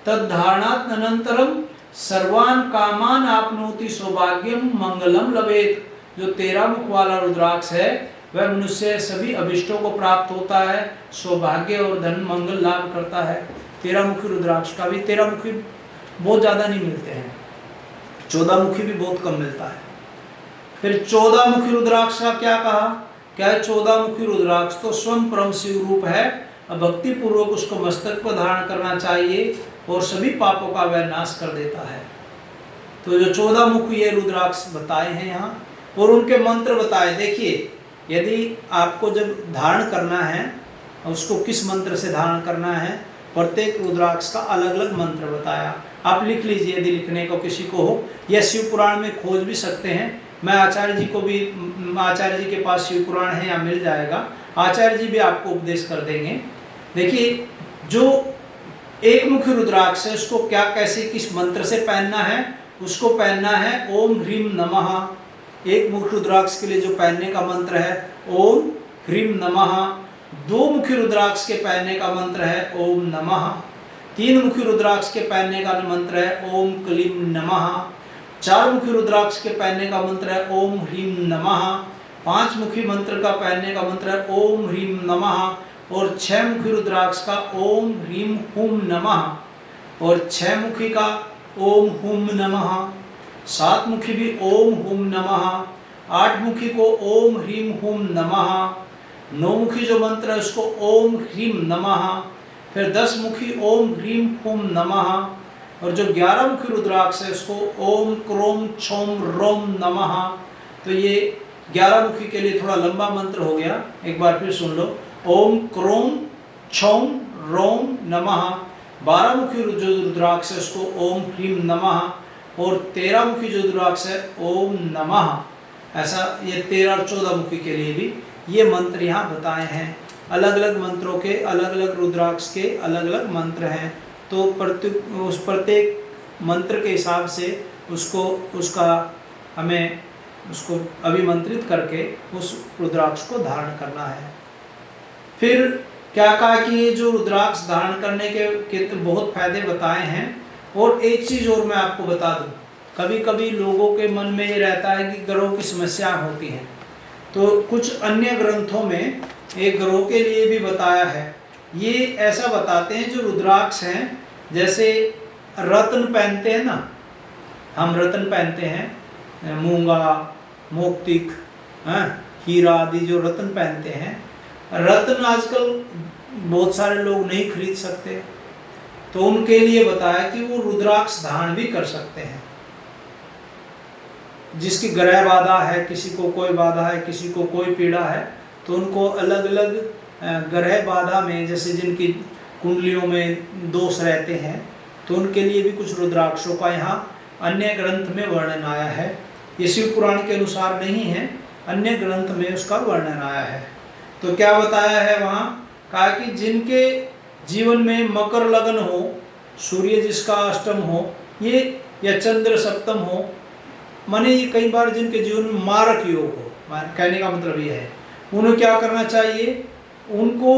तद्धारणात् अनंतरम सर्वान कामान आपनोति सौभाग्यम मंगलम लभेत। जो 13 मुख वाला रुद्राक्ष है वह मनुष्य सभी अभिष्टों को प्राप्त होता है, सौभाग्य और धन मंगल लाभ करता है। 13 मुखी रुद्राक्ष का भी, 13 मुखी बहुत ज़्यादा नहीं मिलते हैं, 14 मुखी भी बहुत कम मिलता है। फिर 14 मुखी रुद्राक्ष का क्या कहा? क्या है 14 मुखी रुद्राक्ष? तो स्वयं परम शिव रूप है, भक्ति पूर्वक उसको मस्तक पर धारण करना चाहिए और सभी पापों का वह नाश कर देता है। तो जो 14 मुखी ये रुद्राक्ष बताए हैं यहाँ, और उनके मंत्र बताए। देखिए, यदि आपको जब धारण करना है, उसको किस मंत्र से धारण करना है, प्रत्येक रुद्राक्ष का अलग अलग मंत्र बताया। आप लिख लीजिए यदि लिखने को किसी को हो, या शिव पुराण में खोज भी सकते हैं। मैं आचार्य जी को भी, आचार्य जी के पास शिव पुराण है या मिल जाएगा, आचार्य जी भी आपको उपदेश कर देंगे। देखिए, जो एक मुखी रुद्राक्ष है उसको क्या, कैसे, किस मंत्र से पहनना है? उसको पहनना है ओम ह्रीम नमः। एक मुखी रुद्राक्ष के लिए जो पहनने का मंत्र है ओम ह्रीम नमः। 2 मुखी रुद्राक्ष के पहनने का मंत्र है ओम नमः। 3 मुखी रुद्राक्ष के पहनने का मंत्र है ओम क्लीम नमः। 4 मुखी रुद्राक्ष के पहनने का मंत्र है ओम ह्रीम नमः। 5 मुखी मंत्र का पहनने का मंत्र है ओम ह्रीम नमः। और 6 मुखी रुद्राक्ष का ओम ह्रीम हुम नमः। और 6 मुखी का ओम हुम नमः। 7 मुखी भी ओम हुम नमः। 8 मुखी को ओम ह्रीम हुम नमः। 9 मुखी जो मंत्र है उसको ओम ह्रीम नमः। फिर 10 मुखी ओम ह्रीम हुम नमः। और जो 11 मुखी रुद्राक्ष है उसको ओम क्रोम छोम रोम नमः। तो ये 11 मुखी के लिए थोड़ा लंबा मंत्र हो गया, एक बार फिर सुन लो। ओम क्रोम छोम रोम नमः। 12 मुखी जो रुद्राक्ष है उसको ओम ह्रीम नमः। और 13 मुखी जो रुद्राक्ष है ओम नमः। ऐसा ये 13 और 14 मुखी के लिए भी ये मंत्र यहाँ बताए हैं। अलग अलग मंत्रों के, अलग अलग रुद्राक्ष के अलग अलग मंत्र हैं। तो प्रत्येक मंत्र के हिसाब से उसको, उसका हमें उसको अभिमंत्रित करके उस रुद्राक्ष को धारण करना है। फिर क्या कहा कि ये जो रुद्राक्ष धारण करने के बहुत फायदे बताए हैं। और एक चीज़ और मैं आपको बता दूं, कभी कभी लोगों के मन में ये रहता है कि ग्रहों की समस्या होती हैं, तो कुछ अन्य ग्रंथों में एक ग्रहों के लिए भी बताया है। ये ऐसा बताते हैं जो रुद्राक्ष हैं, जैसे रत्न पहनते हैं ना, हम रत्न पहनते हैं, मूंगा, मोक्तिक, हीरा आदि जो रत्न पहनते हैं। रत्न आजकल बहुत सारे लोग नहीं खरीद सकते, तो उनके लिए बताया कि वो रुद्राक्ष धारण भी कर सकते हैं। जिसकी ग्रह बाधा है, किसी को कोई बाधा है, किसी को कोई पीड़ा है, तो उनको अलग अलग ग्रह बाधा में, जैसे जिनकी कुंडलियों में दोष रहते हैं, तो उनके लिए भी कुछ रुद्राक्षों का यहाँ अन्य ग्रंथ में वर्णन आया है। ये शिव पुराण के अनुसार नहीं है, अन्य ग्रंथ में उसका वर्णन आया है। तो क्या बताया है वहाँ, कहा कि जिनके जीवन में मकर लगन हो, सूर्य जिसका अष्टम हो, ये या चंद्र सप्तम हो, माने ये कई बार जिनके जीवन में मारक योग हो, कहने का मतलब ये है, उन्हें क्या करना चाहिए, उनको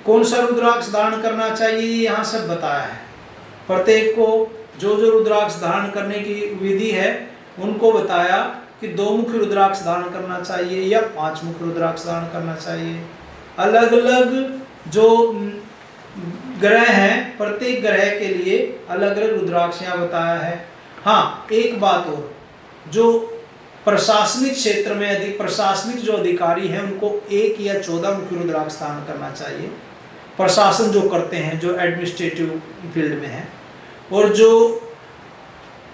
कौन सा रुद्राक्ष धारण करना चाहिए, यहाँ सब बताया है। प्रत्येक को जो जो रुद्राक्ष धारण करने की विधि है उनको बताया कि 2 मुखी रुद्राक्ष धारण करना चाहिए या 5 मुखी रुद्राक्ष धारण करना चाहिए। अलग अलग जो ग्रह हैं, प्रत्येक ग्रह के लिए अलग अलग रुद्राक्ष यहाँ बताया है। हाँ, एक बात और, जो प्रशासनिक क्षेत्र में अधिक प्रशासनिक जो अधिकारी हैं उनको 1 या 14 मुखी रुद्राक्ष धारण करना चाहिए। प्रशासन जो करते हैं, जो एडमिनिस्ट्रेटिव फील्ड में है, और जो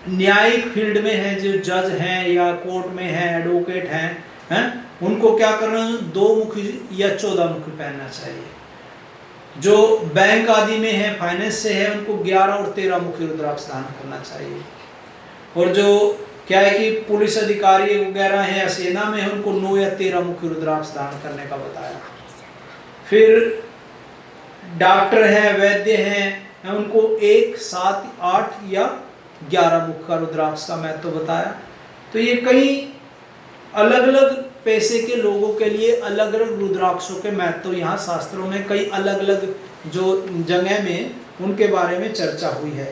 न्यायिक फील्ड में है, जो जज हैं या कोर्ट में है, एडवोकेट हैं, उनको क्या करना, 2 मुखी या 14 मुखी पहनना चाहिए। जो बैंक आदि में है, फाइनेंस से है, उनको 11 और 13 मुखी रुद्राक्ष धारण करना चाहिए। और जो क्या है कि पुलिस अधिकारी वगैरह हैं या सेना में है, उनको 9 या 13 मुखी रुद्राक्ष धारण करने का बताया। फिर डॉक्टर हैं, वैद्य हैं, उनको 1, 7, 8 या 11 मुख का रुद्राक्ष का महत्व बताया। तो ये कई अलग अलग पैसे के लोगों के लिए अलग अलग रुद्राक्षों के महत्व यहाँ शास्त्रों में कई अलग अलग जो जगह में उनके बारे में चर्चा हुई है।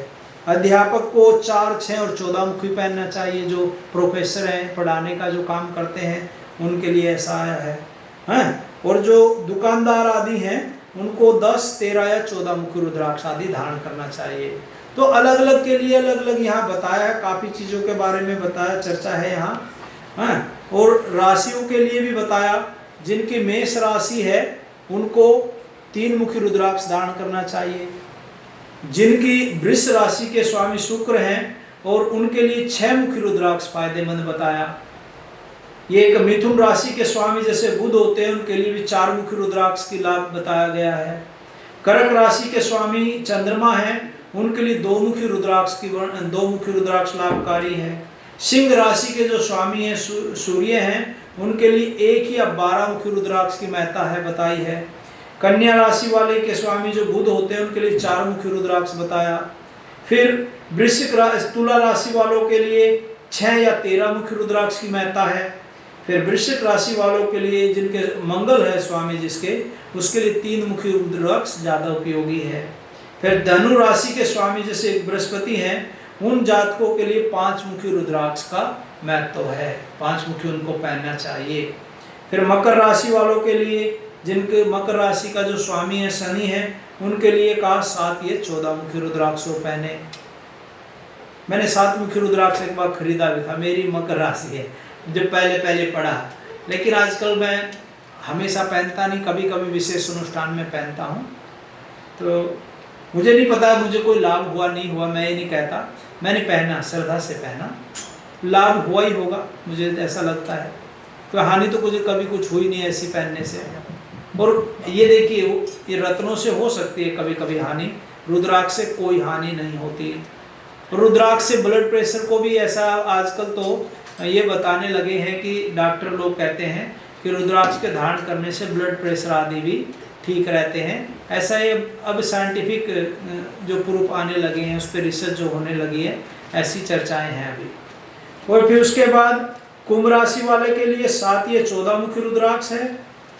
अध्यापक को 4, 6 और 14 मुखी पहनना चाहिए। जो प्रोफेसर हैं, पढ़ाने का जो काम करते हैं, उनके लिए ऐसा आया है, हैं? और जो दुकानदार आदि हैं उनको 10, 13 या 14 मुखी रुद्राक्ष आदि धारण करना चाहिए। तो अलग अलग के लिए अलग अलग यहाँ बताया है, काफ़ी चीज़ों के बारे में बताया, चर्चा है यहाँ, हैं? और राशियों के लिए भी बताया। जिनकी मेष राशि है उनको 3 मुखी रुद्राक्ष धारण करना चाहिए। जिनकी वृष राशि के स्वामी शुक्र हैं और उनके लिए 6 मुखी रुद्राक्ष फायदेमंद बताया। ये एक मिथुन राशि के स्वामी जैसे बुध होते हैं, उनके लिए भी 4 मुखी रुद्राक्ष की लाभ बताया गया है। कर्क राशि के स्वामी चंद्रमा हैं, उनके लिए 2 मुखी रुद्राक्ष लाभकारी है। सिंह राशि के जो स्वामी हैं सूर्य हैं, उनके लिए 1 या 12 मुखी रुद्राक्ष की महत्ता है बताई है। कन्या राशि वाले के स्वामी जो बुध होते हैं, उनके लिए 4 मुखी रुद्राक्ष बताया। फिर तुला राशि वालों के लिए 6 या 13 मुखी रुद्राक्ष की महत्ता है। फिर वृश्चिक राशि वालों के लिए जिनके मंगल है स्वामी जिसके, उसके लिए 3 मुखी रुद्राक्ष ज़्यादा उपयोगी है। फिर धनु राशि के स्वामी जैसे बृहस्पति हैं, उन जातकों के लिए 5 मुखी रुद्राक्ष का महत्व है, 5 मुखी उनको पहनना चाहिए। फिर मकर राशि वालों के लिए, जिनके मकर राशि का जो स्वामी है शनि है, उनके लिए कहा 7 या 14 मुखी रुद्राक्ष पहने। मैंने 7 मुखी रुद्राक्ष एक बार खरीदा भी था, मेरी मकर राशि है, जो पहले पढ़ा, लेकिन आजकल मैं हमेशा पहनता नहीं, कभी कभी विशेष अनुष्ठान में पहनता हूँ। तो मुझे नहीं पता मुझे कोई लाभ हुआ नहीं हुआ, मैं ये नहीं कहता, मैंने पहना, श्रद्धा से पहना, लाभ हुआ ही होगा, मुझे ऐसा लगता है। तो हानि तो मुझे कभी कुछ हुई नहीं ऐसी पहनने से। और ये देखिए, ये रत्नों से हो सकती है कभी कभी हानि, रुद्राक्ष से कोई हानि नहीं होती। रुद्राक्ष से ब्लड प्रेशर को भी ऐसा आजकल तो ये बताने लगे हैं कि डॉक्टर लोग कहते हैं कि रुद्राक्ष के धारण करने से ब्लड प्रेशर आदि भी ठीक रहते हैं। ऐसा ये अब साइंटिफिक जो प्रूफ आने लगे हैं, उस पर रिसर्च जो होने लगी है, ऐसी चर्चाएं हैं अभी। और फिर उसके बाद कुंभ राशि वाले के लिए 7 या 14 मुखी रुद्राक्ष है,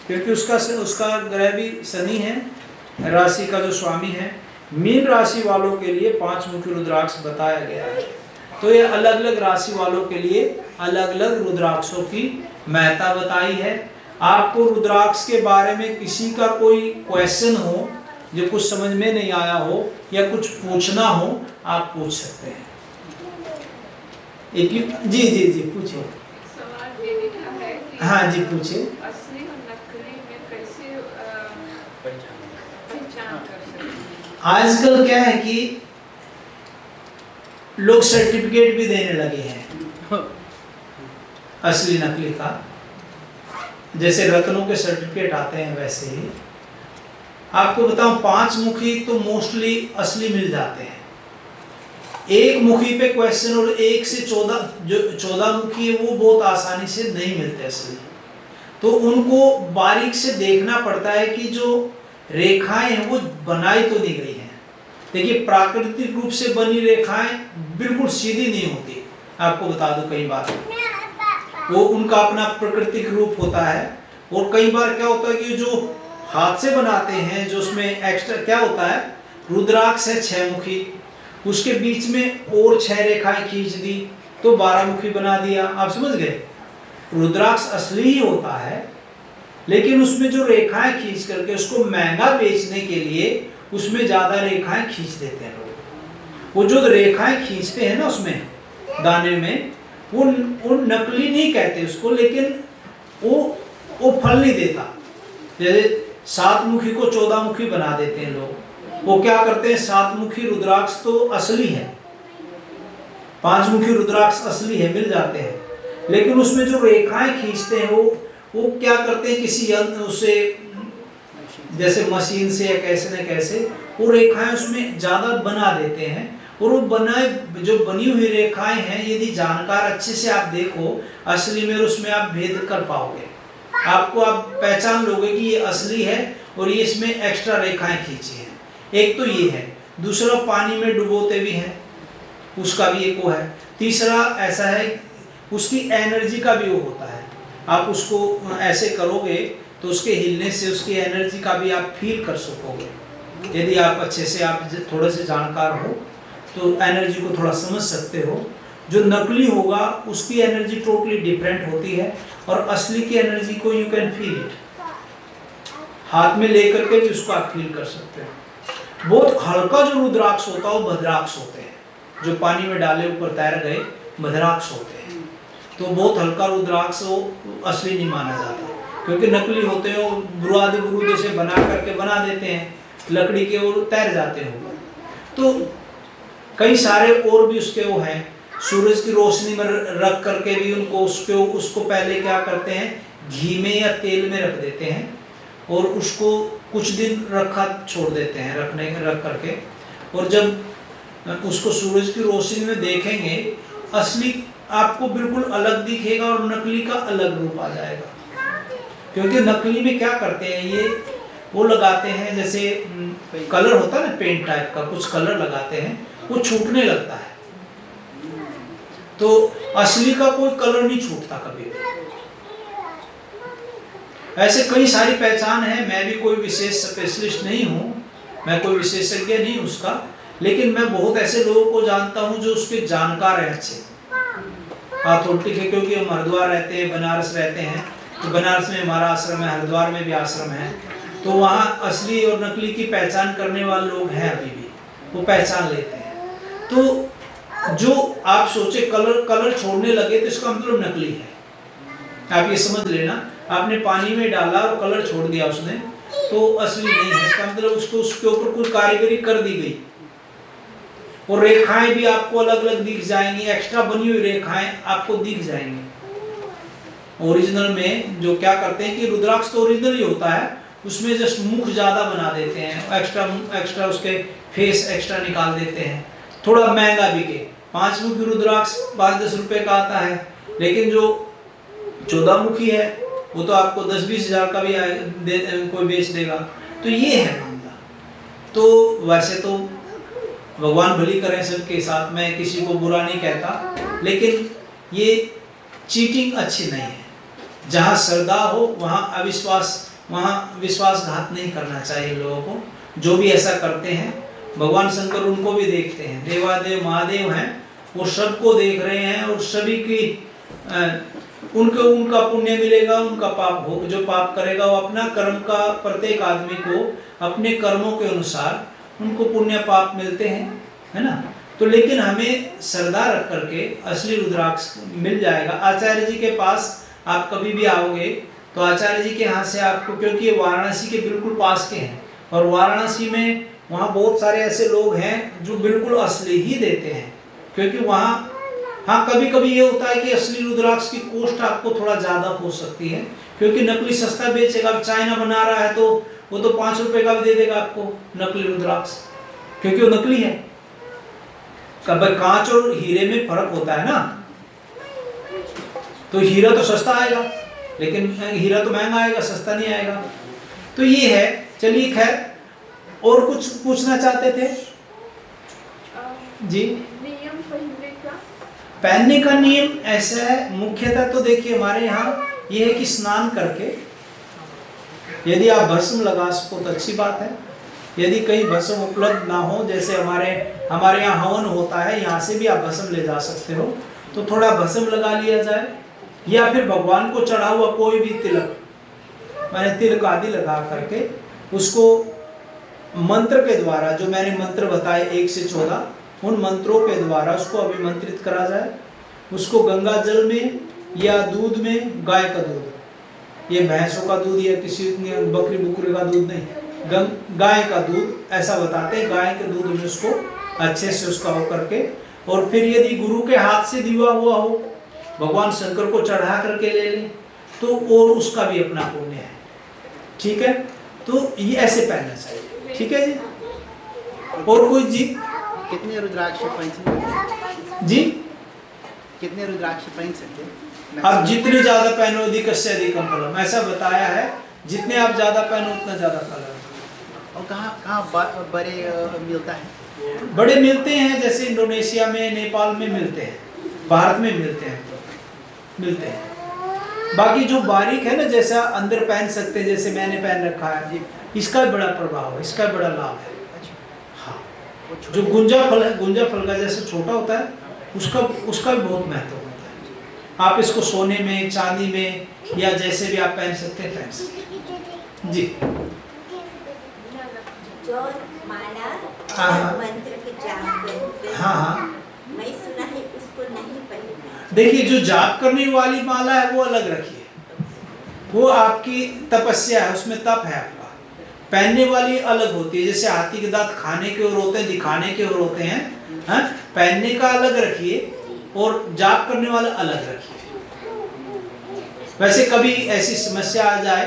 क्योंकि उसका ग्रह भी शनि है, राशि का जो स्वामी है। मीन राशि वालों के लिए 5 मुखी रुद्राक्ष बताया गया है। तो ये अलग अलग राशि वालों के लिए अलग अलग रुद्राक्षों की महत्ता बताई है। आपको रुद्राक्ष के बारे में किसी का कोई क्वेश्चन हो, जो कुछ समझ में नहीं आया हो या कुछ पूछना हो, आप पूछ सकते हैं। जी पूछिए। सवाल ये लिखा है कि हाँ जी पूछिए। असली और नकली में कैसे पहचान कर सकते हैं? आजकल क्या है कि लोग सर्टिफिकेट भी देने लगे हैं, असली नकली का। जैसे रत्नों के सर्टिफिकेट आते हैं वैसे ही आपको बताऊं 5 मुखी तो मोस्टली असली मिल जाते हैं। 1 मुखी पे क्वेश्चन और 1 से 14 जो 14 मुखी है वो बहुत आसानी से नहीं मिलते असली, तो उनको बारीक से देखना पड़ता है कि जो रेखाएं हैं वो बनाई तो नहीं गई हैं। देखिए प्राकृतिक रूप से बनी रेखाएं बिल्कुल सीधी नहीं होती, आपको बता दूं कई बार वो उनका अपना प्राकृतिक रूप होता है। और कई बार क्या होता है कि जो हाथ से बनाते हैं जो उसमें एक्स्ट्रा क्या होता है, रुद्राक्ष है 6 मुखी, उसके बीच में और 6 रेखाएं खींच दी तो 12 मुखी बना दिया। आप समझ गए, रुद्राक्ष असली ही होता है लेकिन उसमें जो रेखाएं खींच करके उसको महंगा बेचने के लिए उसमें ज्यादा रेखाएं खींच देते हैं लोग। वो जो रेखाएं खींचते हैं ना उसमें दाने में वो नकली नहीं कहते उसको, लेकिन वो फल नहीं देता। जैसे 7 मुखी को 14 मुखी बना देते हैं लोग। वो क्या करते हैं, 7 मुखी रुद्राक्ष तो असली है, 5 मुखी रुद्राक्ष असली है मिल जाते हैं, लेकिन उसमें जो रेखाएं खींचते हैं वो क्या करते हैं किसी यंत्र उसे जैसे मशीन से या कैसे न कैसे वो रेखाएं उसमें ज्यादा बना देते हैं। और वो बनाए जो बनी हुई रेखाएं हैं यदि जानकार अच्छे से आप देखो असली में उसमें आप भेद कर पाओगे, आपको आप पहचान लोगे कि ये असली है और ये इसमें एक्स्ट्रा रेखाएं खींची हैं। एक तो ये है, दूसरा पानी में डुबोते भी हैं उसका भी एक वो है, तीसरा ऐसा है उसकी एनर्जी का भी वो होता है। आप उसको ऐसे करोगे तो उसके हिलने से उसकी एनर्जी का भी आप फील कर सकोगे। यदि आप अच्छे से आप थोड़े से जानकार हो तो एनर्जी को थोड़ा समझ सकते हो। जो नकली होगा उसकी एनर्जी टोटली डिफरेंट होती है और असली की एनर्जी को यू कैन फील इट, हाथ में लेकर के भी उसको आप फील कर सकते हो। बहुत हल्का जो रुद्राक्ष होता है वो भद्राक्ष होते हैं, जो पानी में डाले ऊपर तैर गए भद्राक्ष होते हैं। तो बहुत हल्का रुद्राक्ष वो असली नहीं माना जाता क्योंकि नकली होते हैं, वो बुरादे बुरूदे से बना करके बना देते हैं लकड़ी के और तैर जाते हो। तो कई सारे और भी उसके वो हैं, सूरज की रोशनी में रख करके भी उनको उसको पहले क्या करते हैं घी में या तेल में रख देते हैं और उसको कुछ दिन रखा छोड़ देते हैं रख करके, और जब उसको सूरज की रोशनी में देखेंगे असली आपको बिल्कुल अलग दिखेगा और नकली का अलग रूप आ जाएगा। क्योंकि नकली में क्या करते हैं ये वो लगाते हैं जैसे कलर होता है ना पेंट टाइप का, कुछ कलर लगाते हैं वो छूटने लगता है, तो असली का कोई कलर नहीं छूटता कभी भी। ऐसे कई सारी पहचान है, मैं भी कोई विशेष स्पेशलिस्ट नहीं हूँ, मैं कोई विशेषज्ञ नहीं उसका, लेकिन मैं बहुत ऐसे लोगों को जानता हूँ जो उसके जानकार हैं, अच्छे अथॉरिटी है। क्योंकि हम हरिद्वार रहते हैं, बनारस रहते हैं, तो बनारस में हमारा आश्रम है, हरिद्वार में भी आश्रम है, तो वहाँ असली और नकली की पहचान करने वाले लोग हैं, अभी भी वो पहचान लेते हैं। तो जो आप सोचे कलर छोड़ने लगे तो इसका मतलब नकली है। आप ये समझ लेना, आपने पानी में डाला और कलर छोड़ दिया उसने तो असली नहीं है, इसका मतलब उसके ऊपर कुछ कारीगरी कर दी गई। और रेखाएं भी आपको अलग अलग दिख जाएंगी, एक्स्ट्रा बनी हुई रेखाएं आपको दिख जाएंगी। ओरिजिनल में जो क्या करते हैं कि रुद्राक्ष तो ओरिजिनल ही होता है, उसमें जस्ट मुख ज्यादा बना देते हैं, एक्स्ट्रा उसके फेस एक्स्ट्रा निकाल देते हैं, थोड़ा महंगा बिके। 5 मुखी रुद्राक्ष 5-10 रुपए का आता है, लेकिन जो 14 मुखी है वो तो आपको 10-20 हजार का भी कोई बेच देगा। तो ये है मामला। तो वैसे तो भगवान भली करें सबके साथ, मैं किसी को बुरा नहीं कहता, लेकिन ये चीटिंग अच्छी नहीं है। जहाँ श्रद्धा हो वहाँ विश्वासघात नहीं करना चाहिए लोगों को। जो भी ऐसा करते हैं भगवान शंकर उनको भी देखते हैं, देवादेव महादेव हैं, वो सबको देख रहे हैं और सभी की उनका पुण्य मिलेगा, उनका पाप हो, जो पाप करेगा वो अपना कर्म का, प्रत्येक आदमी को अपने कर्मों के अनुसार उनको पुण्य पाप मिलते हैं, है ना। तो लेकिन हमें श्रद्धा रख करके असली रुद्राक्ष मिल जाएगा। आचार्य जी के पास आप कभी भी आओगे तो आचार्य जी के यहाँ से आपको, क्योंकि ये वाराणसी के बिल्कुल पास के हैं और वाराणसी में वहाँ बहुत सारे ऐसे लोग हैं जो बिल्कुल असली ही देते हैं, क्योंकि वहाँ हाँ, कभी कभी ये होता है कि असली रुद्राक्ष की कॉस्ट आपको थोड़ा ज्यादा हो सकती है, क्योंकि नकली सस्ता बेचेगा। अब चाइना बना रहा है तो वो तो 5 रुपए का भी दे देगा आपको नकली रुद्राक्ष, क्योंकि वो नकली है। कब कांच और हीरे में फर्क होता है ना, तो हीरा तो सस्ता आएगा, लेकिन हीरा तो महंगा आएगा, सस्ता नहीं आएगा। तो ये है। चलिए खैर, और कुछ पूछना चाहते थे जी? नियम पहनने का नियम ऐसा है, मुख्यतः तो देखिए हमारे यहाँ ये है कि स्नान करके, यदि आप भस्म लगा सको तो अच्छी बात है। यदि कहीं भस्म उपलब्ध ना हो, जैसे हमारे यहाँ हवन होता है, यहाँ से भी आप भस्म ले जा सकते हो, तो थोड़ा भस्म लगा लिया जाए, या फिर भगवान को चढ़ा हुआ कोई भी तिलक, मैंने तिलक आदि लगा करके उसको मंत्र के द्वारा, जो मैंने मंत्र बताए 1 से 14, उन मंत्रों के द्वारा उसको अभिमंत्रित करा जाए। उसको गंगा जल में या दूध में, गाय का दूध, ये भैंसों का दूध या किसी बकरी बुकरी का दूध नहीं, गाय का दूध ऐसा बताते हैं, गाय के दूध में उसको अच्छे से उसका हो करके, और फिर यदि गुरु के हाथ से दिवा हुआ हो, भगवान शंकर को चढ़ा करके ले लें तो और उसका भी अपना पुण्य है। ठीक है, तो ये ऐसे पहनना चाहिए। ठीक है जी। और कोई जी? कितने रुद्राक्ष पहन सकते जी? कितने रुद्राक्ष पहन सकते हैं? आप जितने ज्यादा पहनो अधिकस्य अधिकम फलम, ऐसा बताया है। जितने आप ज्यादा पहनो उतना ज्यादा फल है। और कहाँ बड़े मिलता है? बड़े मिलते हैं, जैसे इंडोनेशिया में, नेपाल में मिलते हैं, भारत में मिलते हैं, मिलते हैं। बाकी जो बारीक है ना, जैसा अंदर पहन सकते हैं, जैसे मैंने पहन रखा है, इसका भी बड़ा प्रभाव है, इसका भी बड़ा लाभ है। हाँ, जो गुंजा फल है, गुंजा फल का जैसे छोटा होता है, उसका भी बहुत महत्व होता है। आप इसको सोने में, चांदी में, या जैसे भी आप पहन सकते हैं, पहन सकते हैं जी। जो माला हाँ। मंत्र के जाप करते हैं, हाँ, मैं सुना है उसको नहीं पहनना। देखिए, जो जाप करने वाली माला है वो अलग रखिए, वो आपकी तपस्या है, उसमें तप है आपका। पहनने वाली अलग होती है, जैसे हाथी के दांत खाने के ओर होते हैं, दिखाने के ओर होते हैं। हाँ? पहनने का अलग रखिए और जाप करने वाला अलग रखिए। वैसे कभी ऐसी समस्या आ जाए,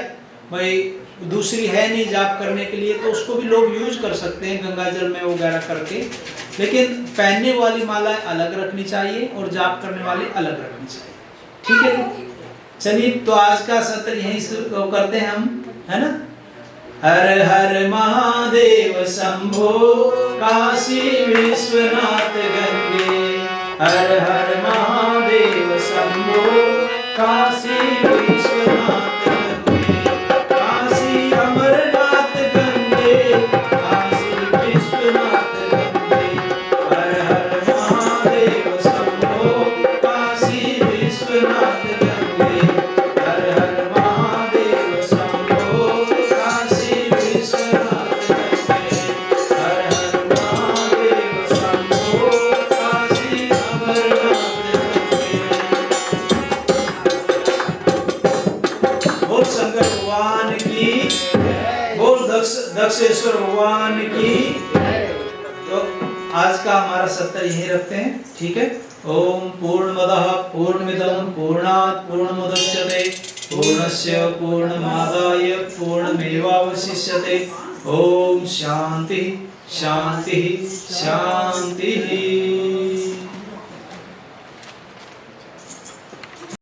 भाई दूसरी है नहीं जाप करने के लिए, तो उसको भी लोग यूज कर सकते हैं गंगा जल में वगैरह करके, लेकिन पहनने वाली माला अलग रखनी चाहिए और जाप करने वाली अलग रखनी चाहिए। ठीक है, चलिए तो आज का सत्र यहीं शुरू करते हैं हम, है ना। हर हर महादेव शंभो, काशी विश्वनाथ गंगे। हर हर महादेव शंभो, काशी विश्वनाथ गंगे। काशी अमरनाथ गंगे, काशी विश्वनाथ गंगे। हर हर महादेव शंभो, काशी विश्वनाथ गंगे। हर हर महादेव शंभो, काशी विश्वनाथ गंगे। हर हर महादेव शंभो, काशी अमरनाथ गंगे। बोल शंकर भगवान की, बोल दक्षेश्वर भगवान की। तो आज का हमारा सत्र यही रखते हैं। ठीक है। ओम पूर्णमदः पूर्णमिदं पूर्णात् पूर्णमुदच्यते पूर्णस्य पूर्णमादाय पूर्णमेवावशिष्यते। ओम शांति शांति शांति।